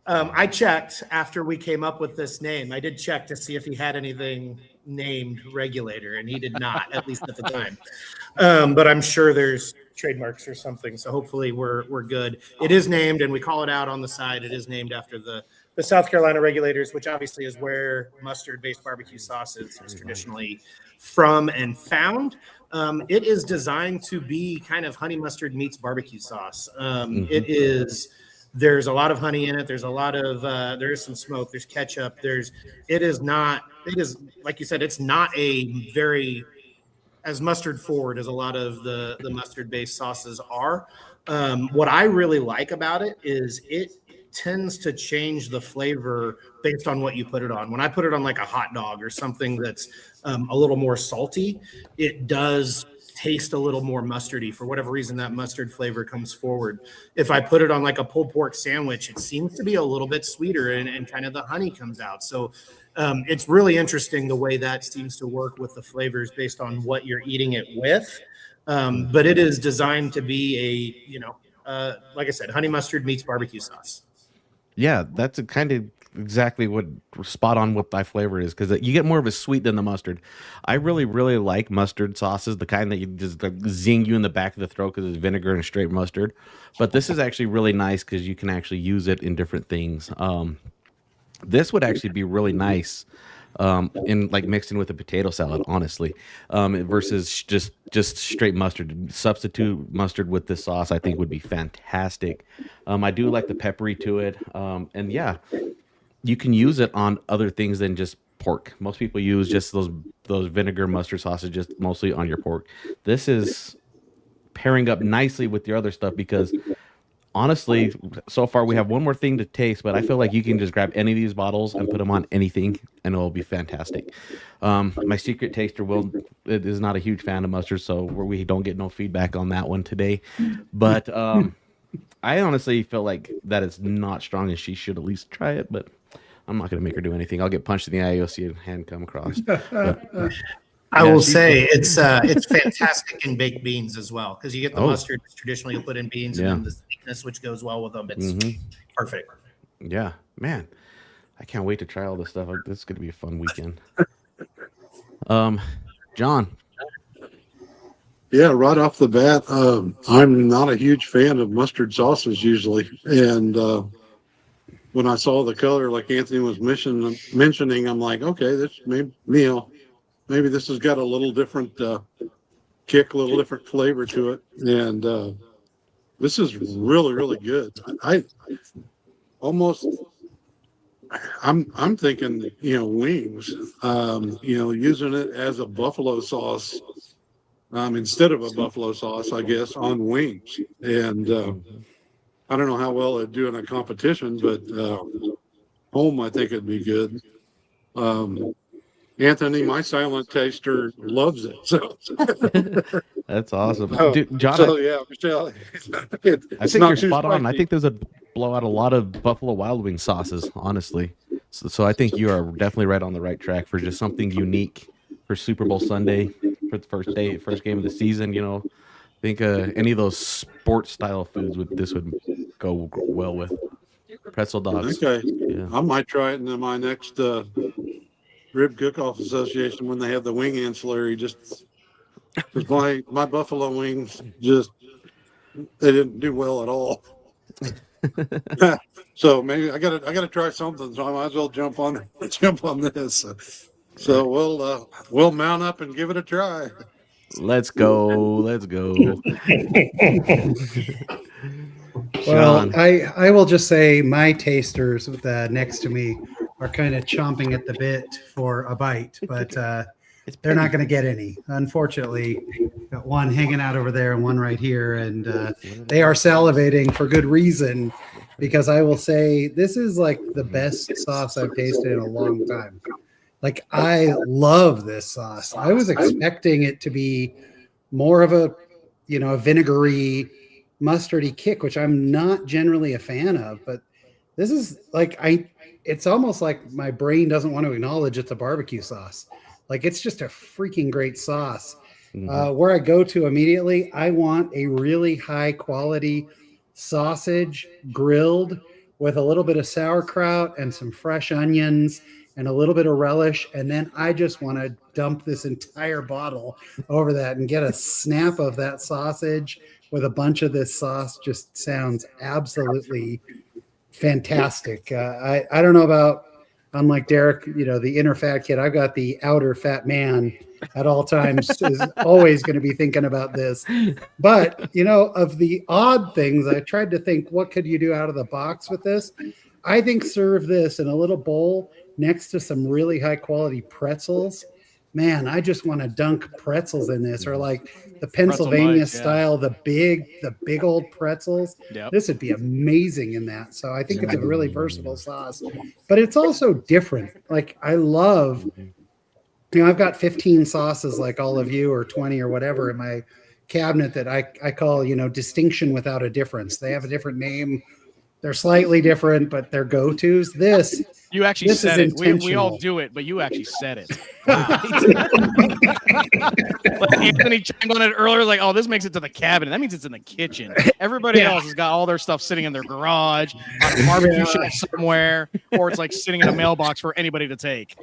I checked after we came up with this name. I did check to see if he had anything named regulator, and he did not, at least at the time. But I'm sure there's trademarks or something, so hopefully we're good. It is named, and we call it out on the side. It is named after the South Carolina regulators, which obviously is where mustard-based barbecue sauce is traditionally from and found. It is designed to be kind of honey mustard meets barbecue sauce. It is. There's a lot of honey in it. There's a lot of there is some smoke. There's ketchup. It is like you said. It's not a very as mustard forward as a lot of the mustard based sauces are. What I really like about it is it tends to change the flavor based on what you put it on. When I put it on like a hot dog or something that's a little more salty, it does taste a little more mustardy. For whatever reason, that mustard flavor comes forward. If I put it on like a pulled pork sandwich, it seems to be a little bit sweeter and kind of the honey comes out. So it's really interesting the way that seems to work with the flavors based on what you're eating it with. But it is designed to be like I said, honey mustard meets barbecue sauce. Yeah, that's kind of exactly what spot on what my flavor is, because you get more of a sweet than the mustard. I really, really like mustard sauces, the kind that you just like zing you in the back of the throat because it's vinegar and straight mustard. But this is actually really nice because you can actually use it in different things. This would actually be really nice in like mixed in with a potato salad, honestly, versus just straight mustard. Substitute mustard with this sauce, I think, would be fantastic. I do like the peppery to it, and yeah, you can use it on other things than just pork. Most people use just those vinegar mustard sauces just mostly on your pork. This is pairing up nicely with your other stuff because honestly, so far we have one more thing to taste, but I feel like you can just grab any of these bottles and put them on anything and it'll be fantastic. My secret taster is not a huge fan of mustard, so we don't get no feedback on that one today. But I honestly feel like that it's not strong and she should at least try it, but I'm not going to make her do anything. I'll get punched in the eye. You'll see a hand come across. I will say it's fantastic in baked beans as well, because you get the mustard traditionally you put in beans and then the sweetness which goes well with them. It's perfect. Yeah, man, I can't wait to try all this stuff. This is going to be a fun weekend. John. Yeah, right off the bat, I'm not a huge fan of mustard sauces usually, and when I saw the color like Anthony was mentioning, I'm like, okay, this maybe this has got a little different kick, a little different flavor to it, and this is really, really good. I'm thinking, wings, using it as a buffalo sauce instead of a buffalo sauce, I guess, on wings, and I don't know how well it'd do in a competition, but home, I think it'd be good. Anthony, my silent taster, loves it. So that's awesome. Dude, John, Michelle, I think you're spot on. I think there's a blow out a lot of Buffalo Wild Wings sauces, honestly. So I think you are definitely right on the right track for just something unique for Super Bowl Sunday, for the first game of the season. I think any of those sports style foods this would go well with. Pretzel dogs. Okay. Yeah. I might try it in my next Rib Cook-Off Association when they have the wing ancillary, just because my buffalo wings they didn't do well at all. So maybe I gotta try something. So I might as well jump on this. So we'll mount up and give it a try. Let's go. Well, I will just say my tasters next to me are kind of chomping at the bit for a bite, but they're not going to get any. Unfortunately, got one hanging out over there and one right here, and they are salivating for good reason, because I will say this is like the best sauce I've tasted in a long time. Like, I love this sauce. I was expecting it to be more of a vinegary, mustardy kick, which I'm not generally a fan of, but this is like, it's almost like my brain doesn't want to acknowledge it's a barbecue sauce. Like, it's just a freaking great sauce. Where I go to immediately, I want a really high quality sausage grilled with a little bit of sauerkraut and some fresh onions and a little bit of relish. And then I just want to dump this entire bottle over that and get a snap of that sausage with a bunch of this sauce. Just sounds absolutely fantastic. I don't know about, unlike Derek, the inner fat kid, I've got the outer fat man at all times is always going to be thinking about this. But, of the odd things, I tried to think, what could you do out of the box with this? I think serve this in a little bowl next to some really high quality pretzels. Man, I just want to dunk pretzels in this, or like the Pennsylvania style, the big old pretzels. Yep. This would be amazing in that. So I think it's a really versatile sauce, but it's also different. Like I love, I've got 15 sauces like all of you, or 20 or whatever in my cabinet that I call, distinction without a difference. They have a different name. They're slightly different, but they're go-tos. You actually said it. We all do it, but you actually said it. Wow. Like Anthony chimed on it earlier, like, oh, this makes it to the cabinet. That means it's in the kitchen. Everybody else has got all their stuff sitting in their garage, on a barbecue shelf somewhere, or it's like sitting in a mailbox for anybody to take.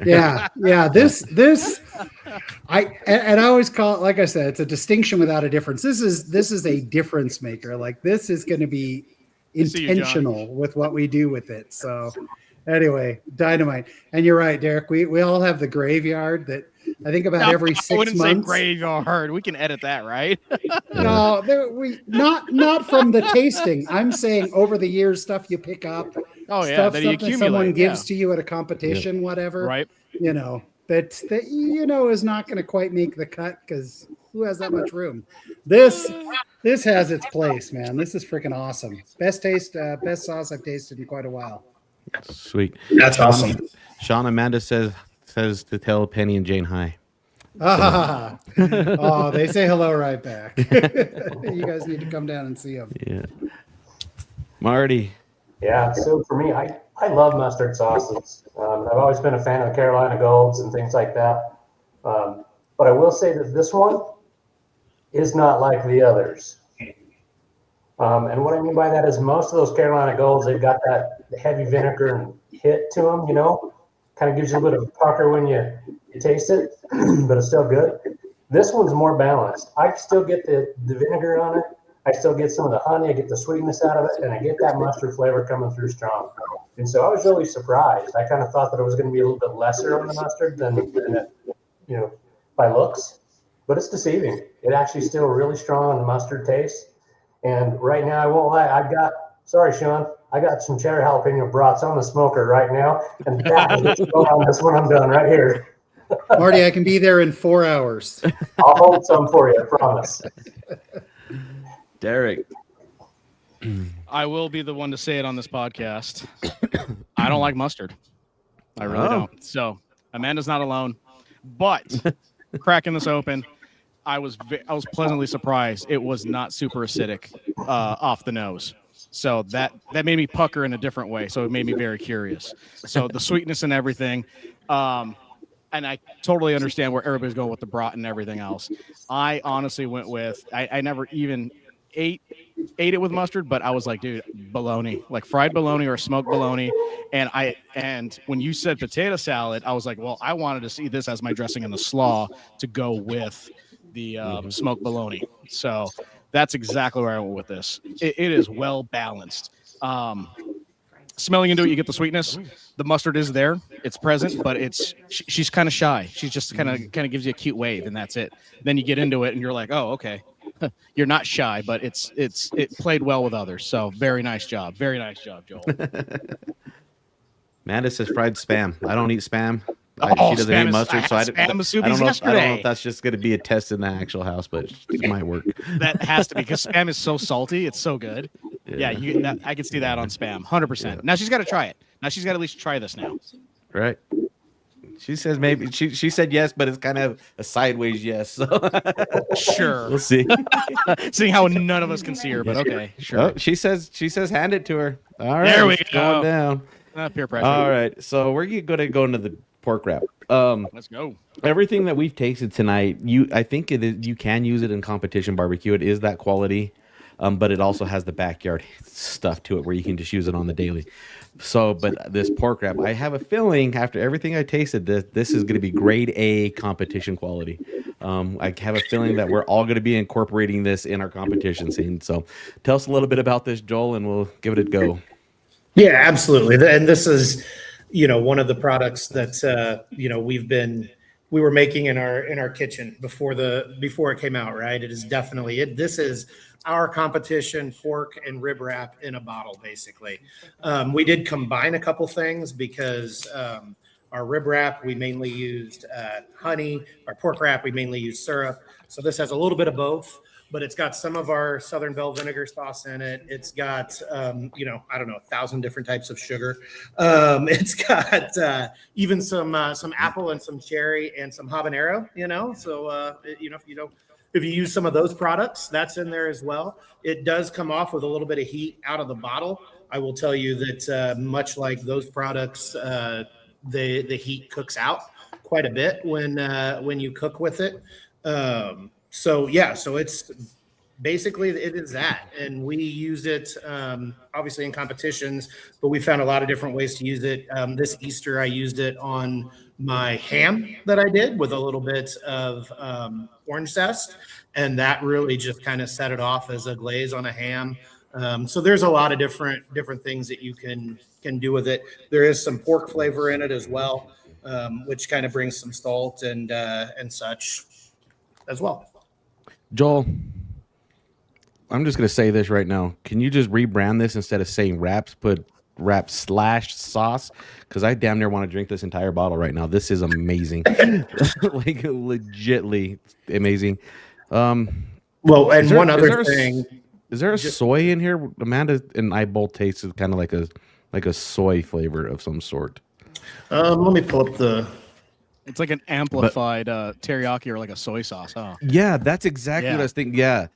yeah. This I always call it, like I said, it's a distinction without a difference. This is a difference maker. Like this is going to be intentional with what we do with it. So anyway, dynamite. And you're right, Derek. We all have the graveyard that I think about every 6 months. I wouldn't say graveyard. We can edit that, right? No, not from the tasting. I'm saying over the years, stuff you pick up. Oh yeah, that someone gives to you at a competition, whatever. Right. That is not going to quite make the cut because who has that much room? This has its place, man. This is freaking awesome. Best sauce I've tasted in quite a while. Sweet. That's awesome. Sean Amanda says to tell Penny and Jane hi. Oh, they say hello right back. You guys need to come down and see them. Yeah. Marty. Yeah, so for me, I love mustard sauces. I've always been a fan of the Carolina Golds and things like that. But I will say that this one is not like the others. And what I mean by that is most of those Carolina Golds, they've got that heavy vinegar and hit to them, kind of gives you a bit of a pucker when you taste it, but it's still good. This one's more balanced. I still get the vinegar on it. I still get some of the honey. I get the sweetness out of it, and I get that mustard flavor coming through strong. And so I was really surprised. I kind of thought that it was going to be a little bit lesser on the mustard than it, by looks, but it's deceiving. It actually still really strong on the mustard taste. And right now, I won't lie, sorry, Sean, I got some cherry jalapeno brats on the smoker right now, and that is on this one I'm done right here. Marty, I can be there in 4 hours. I'll hold some for you, I promise. Derek. I will be the one to say it on this podcast. I don't like mustard. I really don't. So Amanda's not alone. But cracking this open, I was pleasantly surprised. It was not super acidic off the nose. So that made me pucker in a different way. So it made me very curious. So the sweetness and everything. And I totally understand where everybody's going with the brat and everything else. I honestly went with, I never even ate it with mustard, but I was like, dude, bologna, like fried bologna or smoked bologna. And when you said potato salad, I was like, well, I wanted to see this as my dressing in the slaw to go with the smoked bologna. So that's exactly where I went with this. It is well balanced. Smelling into it, you get the sweetness. The mustard is there; it's present, but she's kind of shy. She's just kind of gives you a cute wave, and that's it. Then you get into it, and you're like, oh, okay. You're not shy, but it played well with others. So very nice job, Joel. Amanda says fried spam. I don't eat spam. She doesn't eat mustard, so I don't know if that's just going to be a test in the actual house, but it might work. That has to be because spam is so salty. It's so good. Yeah, I can see that on spam, 100%. Yeah. Now she's got to try it. Now she's got to at least try this now. Right. She says maybe she said yes, but it's kind of a sideways yes. So. Sure. We'll see. Seeing how none of us can see her, but okay. Sure. Oh, she says hand it to her. All right. There we go. Going down. Peer pressure. All right. So we're going to go into the pork wrap. Let's go. Everything that we've tasted tonight, I think it is, you can use it in competition barbecue. It is that quality. but it also has the backyard stuff to it where you can just use it on the daily. So, but this pork wrap, I have a feeling after everything I tasted, this is going to be grade A competition quality. I have a feeling that we're all going to be incorporating this in our competition scene. So tell us a little bit about this, Joel, and we'll give it a go. Yeah, absolutely. And this is, one of the products that, we were making in our kitchen before it came out, right? It is definitely this is our competition pork and rib wrap in a bottle, basically. We did combine a couple things because our rib wrap, we mainly used honey. Our pork wrap, we mainly used syrup. So this has a little bit of both, but it's got some of our Southern Belle vinegar sauce in it. It's got, 1,000 different types of sugar. It's got even some apple and some cherry and some habanero, So, if you use some of those products, that's in there as well. It does come off with a little bit of heat out of the bottle. I will tell you that much like those products, the heat cooks out quite a bit when you cook with it. So it's basically it is that, and we use it obviously in competitions, but we found a lot of different ways to use it. This Easter, I used it on my ham that I did with a little bit of orange zest, and that really just kind of set it off as a glaze on a ham. So there's a lot of different things that you can do with it. There is some pork flavor in it as well, which kind of brings some salt and such as well. Joel, I'm just going to say this right now. Can you just rebrand this instead of saying wraps, put wrap / sauce? Because I damn near want to drink this entire bottle right now. This is amazing. Like legitly amazing. Well, and one other thing. Is there a soy in here? Amanda and I both tasted kind of like a soy flavor of some sort. Let me pull up It's like an amplified teriyaki or like a soy sauce, huh? Yeah, that's exactly what I was thinking. Yeah.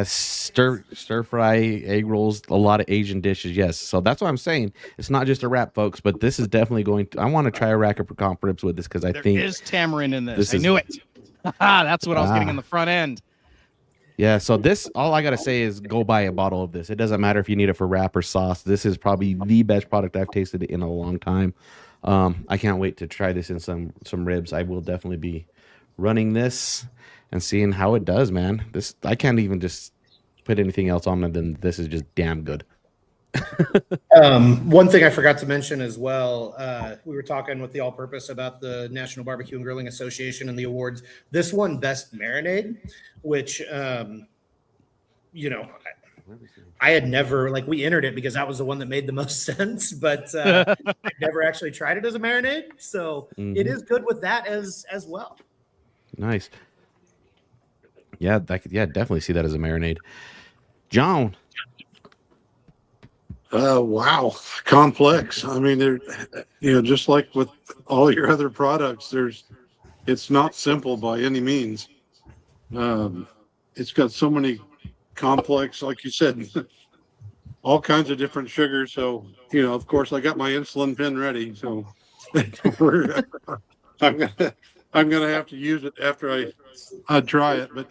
Stir fry, egg rolls, a lot of Asian dishes. Yes, so that's what I'm saying. It's not just a wrap, folks, but this is definitely going to. I want to try a rack of comp ribs with this because I think there is tamarind in this. I knew it. That's what I was getting in the front end. Yeah, so this, all I got to say is go buy a bottle of this. It doesn't matter if you need it for wrap or sauce. This is probably the best product I've tasted in a long time. I can't wait to try this in some ribs. I will definitely be running this and seeing how it does, man. This, I can't even just put anything else on it than this is just damn good. One thing I forgot to mention as well, we were talking with the All-Purpose about the National Barbecue and Grilling Association and the awards. This won Best Marinade, which, I had never, we entered it because that was the one that made the most sense, but I never actually tried it as a marinade. So it is good with that as well. Nice. Yeah, I could definitely see that as a marinade. John. Wow, complex. I mean, just like with all your other products, it's not simple by any means. It's got so many complex, like you said, all kinds of different sugars. So, of course, I got my insulin pen ready. So I'm gonna have to use it after I try it. But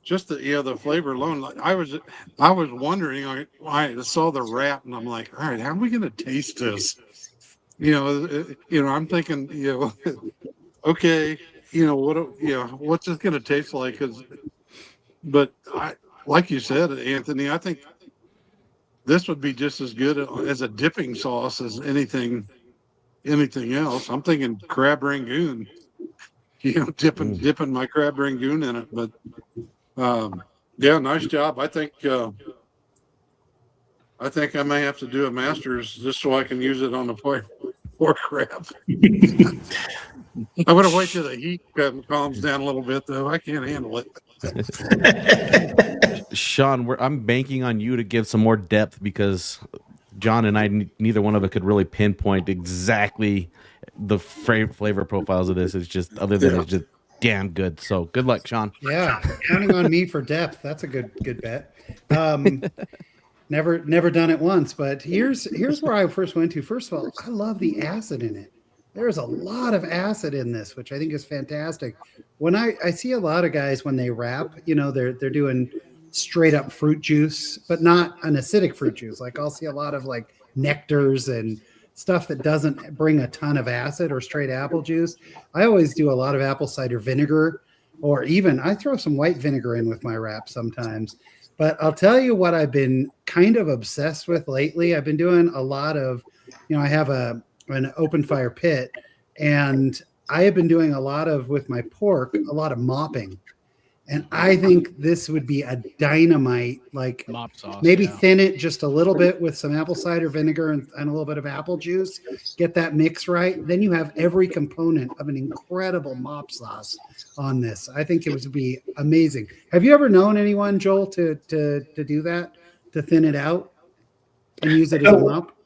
just the flavor alone. I was wondering. I saw the wrap, and I'm like, all right, how are we gonna taste this? I'm thinking, okay, what's this gonna taste like? But like you said, Anthony, I think this would be just as good as a dipping sauce as anything else. I'm thinking crab rangoon. Dipping my crab rangoon in it, but. Yeah, nice job. I think I may have to do a master's just so I can use it on the pork crab. I'm gonna wait till the heat calms down a little bit, though. I can't handle it. Sean, I'm banking on you to give some more depth because John and I, neither one of us could really pinpoint exactly the flavor profiles of this. It's just other than it's just damn good. So good luck, Sean. Yeah, counting on me for depth. That's a good bet. Never done it once, but here's where I first went to. First of all, I love the acid in it. There's a lot of acid in this, which I think is fantastic. When I see a lot of guys when they wrap, they're doing straight up fruit juice, but not an acidic fruit juice. Like I'll see a lot of like nectars and stuff that doesn't bring a ton of acid or straight apple juice. I always do a lot of apple cider vinegar, or even I throw some white vinegar in with my wrap sometimes. But I'll tell you what I've been kind of obsessed with lately. I've been doing a lot of, I have an open fire pit, and I have been doing a lot of, with my pork, a lot of mopping. And I think this would be a dynamite, like mop sauce, maybe thin it just a little bit with some apple cider vinegar and a little bit of apple juice. Get that mix right. Then you have every component of an incredible mop sauce on this. I think it would be amazing. Have you ever known anyone, Joel, to do that, to thin it out and use it as a mop?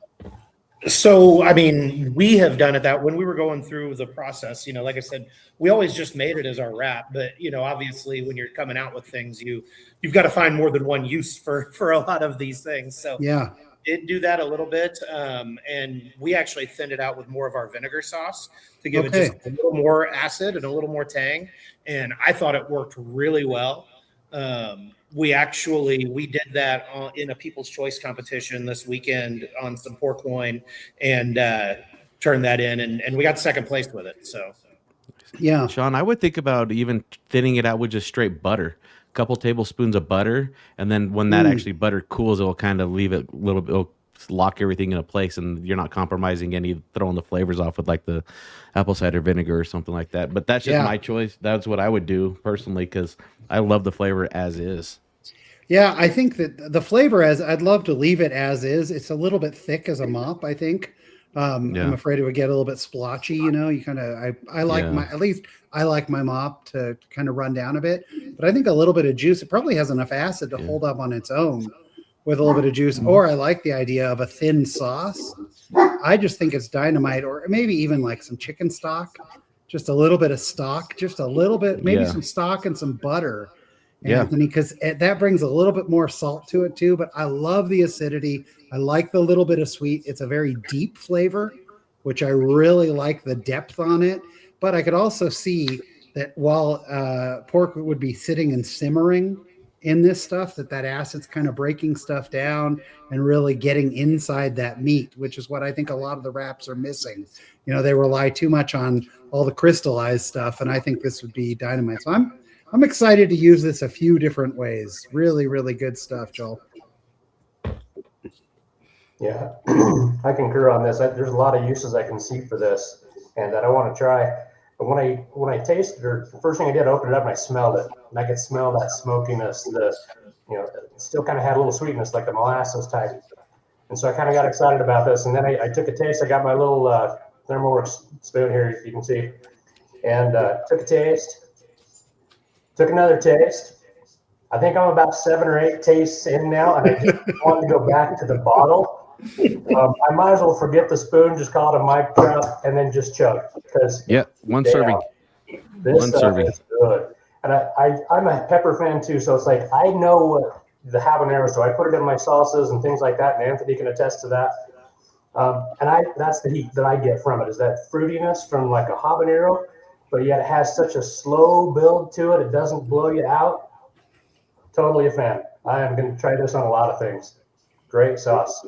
So, I mean, we have done it that when we were going through the process, like I said, we always just made it as our wrap. But, obviously when you're coming out with things, you've got to find more than one use for a lot of these things. So yeah, did do that a little bit. And we actually thinned it out with more of our vineger sauce to give it just a little more acid and a little more tang. And I thought it worked really well. We did that in a People's Choice competition this weekend on some pork loin and turned that in, and we got second place with it. So, yeah, Sean, I would think about even thinning it out with just straight butter, a couple tablespoons of butter, and then when that actually butter cools, it will kind of leave it a little bit. It'll lock everything into place, and you're not compromising throwing the flavors off with like the apple cider vinegar or something like that. But that's just my choice. That's what I would do personally, because I love the flavor as is. Yeah, I think that the flavor, I'd love to leave it as is. It's a little bit thick as a mop, I think. I'm afraid it would get a little bit splotchy, You kind of, I like I like my mop to kind of run down a bit, but I think a little bit of juice, it probably has enough acid to hold up on its own with a little bit of juice. Or I like the idea of a thin sauce. I just think it's dynamite, or maybe even like some chicken stock, just a little bit of stock, just a little bit, maybe some stock and some butter. Anthony, because that brings a little bit more salt to it too. But I love the acidity. I like the little bit of sweet. It's a very deep flavor, which I really like the depth on it. But I could also see that while pork would be sitting and simmering in this stuff, that acid's kind of breaking stuff down and really getting inside that meat, which is what I think a lot of the wraps are missing. They rely too much on all the crystallized stuff, and I think this would be dynamite. So I'm excited to use this a few different ways. Really, really good stuff, Joel. Yeah, I concur on this. There's a lot of uses I can see for this, and that I want to try. But when I tasted it, the first thing I did, I opened it up and I smelled it, and I could smell that smokiness. It still kind of had a little sweetness, like the molasses type. And so I kind of got excited about this. And then I took a taste. I got my little Thermoworks spoon here, if you can see, and took a taste. Took another taste. I think I'm about 7 or 8 tastes in now, and I just want to go back to the bottle. I might as well forget the spoon, just call it a mic drop, and then just chug. Because one serving. This stuff is good. And I'm a pepper fan too, so it's like I know what the habanero, so I put it in my salsas and things like that, and Anthony can attest to that. And that's the heat that I get from it, is that fruitiness from like a habanero, but yet it has such a slow build to it. It doesn't blow you out. Totally a fan. I am going to try this on a lot of things. Great sauce.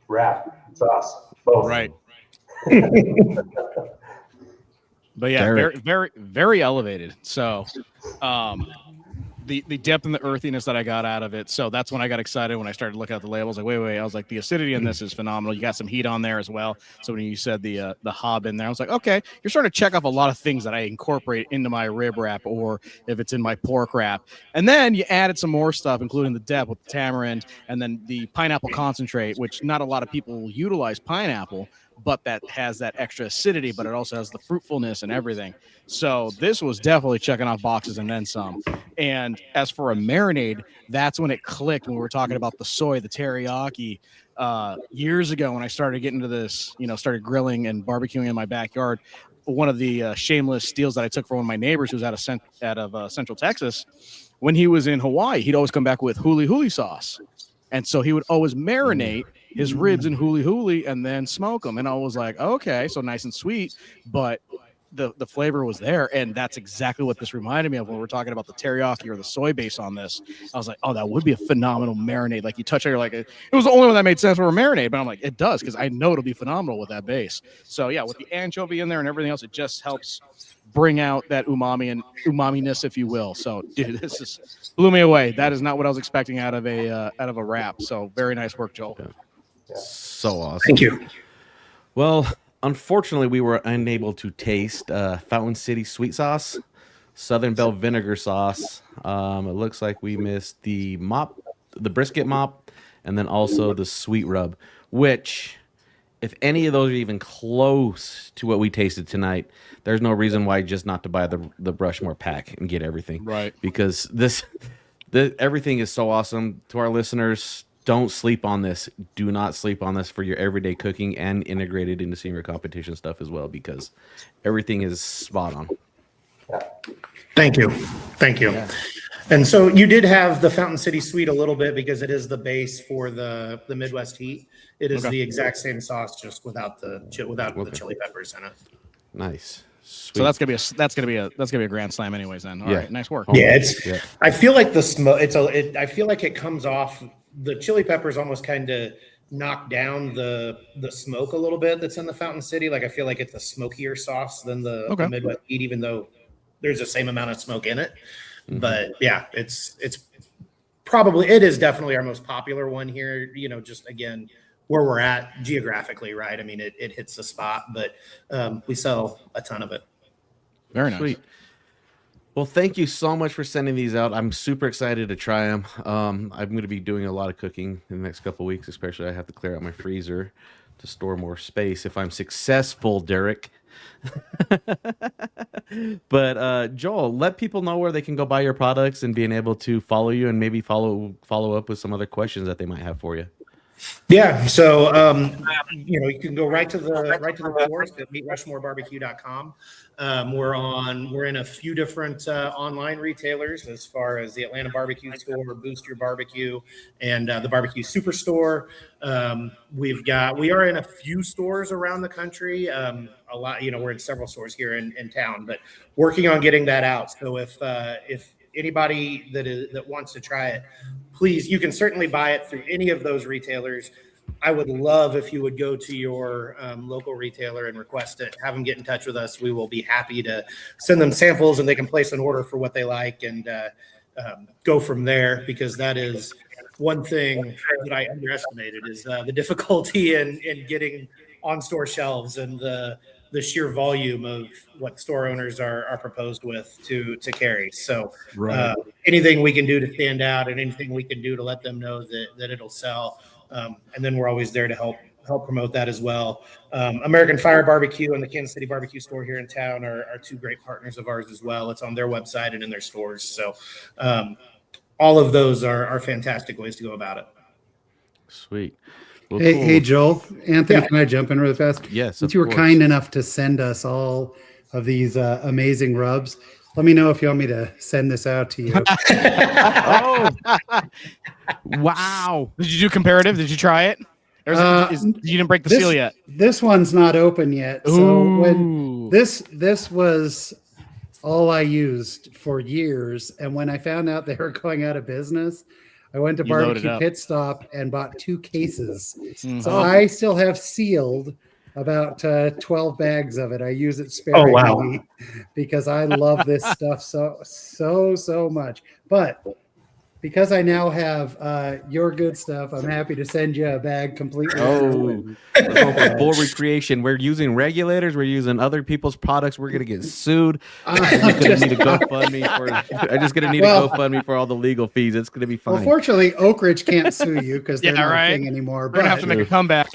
Wrap, sauce, both. Right. But yeah, very, very, very elevated. So, the depth and the earthiness that I got out of it. So that's when I got excited when I started looking at the labels. Like, wait. I was like, the acidity in this is phenomenal. You got some heat on there as well. So when you said the hob in there, I was like, okay, you're starting to check off a lot of things that I incorporate into my rib wrap, or if it's in my pork wrap. And then you added some more stuff, including the depth with the tamarind and then the pineapple concentrate, which not a lot of people utilize pineapple, but that has that extra acidity, but it also has the fruitfulness and everything. So this was definitely checking off boxes and then some. And as for a marinade, that's when it clicked when we were talking about the soy, the teriyaki, years ago when I started getting into this, started grilling and barbecuing in my backyard. One of the shameless steals that I took from one of my neighbors who was out of Central Texas, when he was in Hawaii, he'd always come back with huli huli sauce. And so he would always marinate his ribs in huli and then smoke them. And I was like, okay, so nice and sweet, but the flavor was there, and that's exactly what this reminded me of when we're talking about the teriyaki or the soy base on this. I was like, oh, that would be a phenomenal marinade. Like you touch it, you're like, it was the only one that made sense for a marinade, but I'm like, it does, because I know it'll be phenomenal with that base. So yeah, with the anchovy in there and everything else, it just helps bring out that umami and umami-ness, if you will. So dude, this is blew me away. That is not what I was expecting out of a wrap. So very nice work, Joel. Yeah. So awesome. Thank you. Well, unfortunately, we were unable to taste Fountain City sweet sauce, Southern Belle vinegar sauce. It looks like we missed the brisket mop, and then also the sweet rub, which, if any of those are even close to what we tasted tonight, there's no reason why just not to buy the Rushmore pack and get everything. Right. Because everything is so awesome. To our listeners, don't sleep on this. Do not sleep on this for your everyday cooking and integrated into senior competition stuff as well, because everything is spot on. Thank you. Yeah. And so you did have the Fountain City Sweet a little bit, because it is the base for the Midwest Heat. It is the exact same sauce, just without the chili peppers in it. Nice. Sweet. So that's gonna be a grand slam, anyways. Then, all right, nice work. Yeah, I feel like the smoke. I feel like it comes off. The chili peppers almost kind of knock down the smoke a little bit that's in the Fountain City. Like I feel like it's a smokier sauce than the Midwest Heat, even though there's the same amount of smoke in it. Mm-hmm. But yeah, it is definitely our most popular one here. You know, just again where we're at geographically, right? I mean, it hits the spot, but we sell a ton of it. Very nice. Sweet. Well, thank you so much for sending these out. I'm super excited to try them. I'm going to be doing a lot of cooking in the next couple of weeks, especially I have to clear out my freezer to store more space if I'm successful, Derek. But Joel, let people know where they can go buy your products and being able to follow you, and maybe follow up with some other questions that they might have for you. Yeah, so you can go right to the course at meatrushmorebarbecue.com. We're in a few different online retailers, as far as the Atlanta Barbecue Store, Boost Your Barbecue, and the Barbecue Superstore. We are in a few stores around the country. A lot, we're in several stores here in town, but working on getting that out. So if anybody that wants to try it, please, you can certainly buy it through any of those retailers. I would love if you would go to your local retailer and request it. Have them get in touch with us. We will be happy to send them samples, and they can place an order for what they like, and go from there, because that is one thing that I underestimated, is the difficulty in getting on store shelves, and the sheer volume of what store owners are proposed with to carry. So anything we can do to stand out, and anything we can do to let them know that it'll sell. And then we're always there to help promote that as well. American Fire Barbecue and the Kansas City Barbecue Store here in town are two great partners of ours as well. It's on their website and in their stores. So all of those are fantastic ways to go about it. Sweet. Well, hey, Joel, Anthony, can I jump in really fast? Yes. Since you were kind enough to send us all of these amazing rubs, let me know if you want me to send this out to you. Oh, wow! Did you do comparative? Did you try it? You didn't break the seal yet. This one's not open yet. So when this was all I used for years, and when I found out they were going out of business, I went to Barbecue Pit Stop and bought 2 cases. So I still have sealed about 12 bags of it. I use it sparingly because I love this stuff so much. But because I now have your good stuff, I'm happy to send you a bag completely. Full recreation. We're using regulators. We're using other people's products. We're gonna get sued. I'm just gonna need a GoFundMe for all the legal fees. It's gonna be fine. Well, fortunately, Oak Ridge can't sue you because they're not a thing anymore. We're gonna have to make a comeback.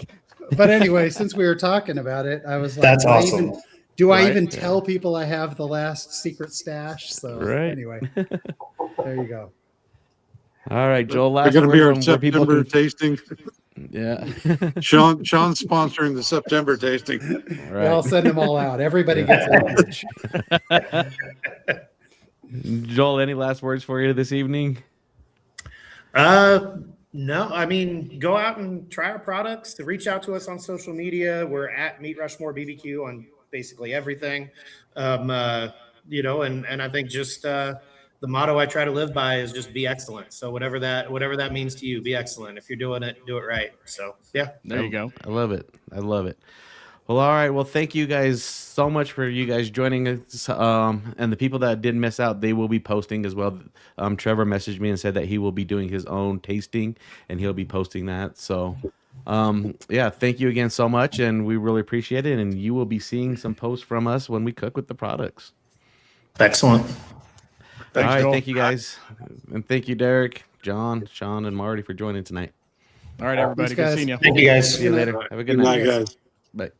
But anyway, since we were talking about it, I was like, "That's awesome." Do I even tell people I have the last secret stash? So anyway, there you go. All right, Joel. Last We're going to be our word September tasting. Yeah. Sean's sponsoring the September tasting. Right. Well, I'll send them all out. Everybody gets a Joel, any last words for you this evening? No, I mean, go out and try our products. Reach out to us on social media. We're at Meat Rushmore BBQ on basically everything. You know, and I think just the motto I try to live by is just be excellent. So whatever that means to you, be excellent. If you're doing it, do it right. So yeah, there you go. I love it. I love it. Well, all right. Well, thank you guys so much for you guys joining us. And the people that did miss out, they will be posting as well. Trevor messaged me and said that he will be doing his own tasting and he'll be posting that. So, yeah, thank you again so much. And we really appreciate it. And you will be seeing some posts from us when we cook with the products. Excellent. All right. Thank you guys. And thank you, Derek, John, Sean, and Marty for joining tonight. All right, everybody. Good seeing you. Thank you, guys. See you later. Have a good Good night, night. guys. Bye.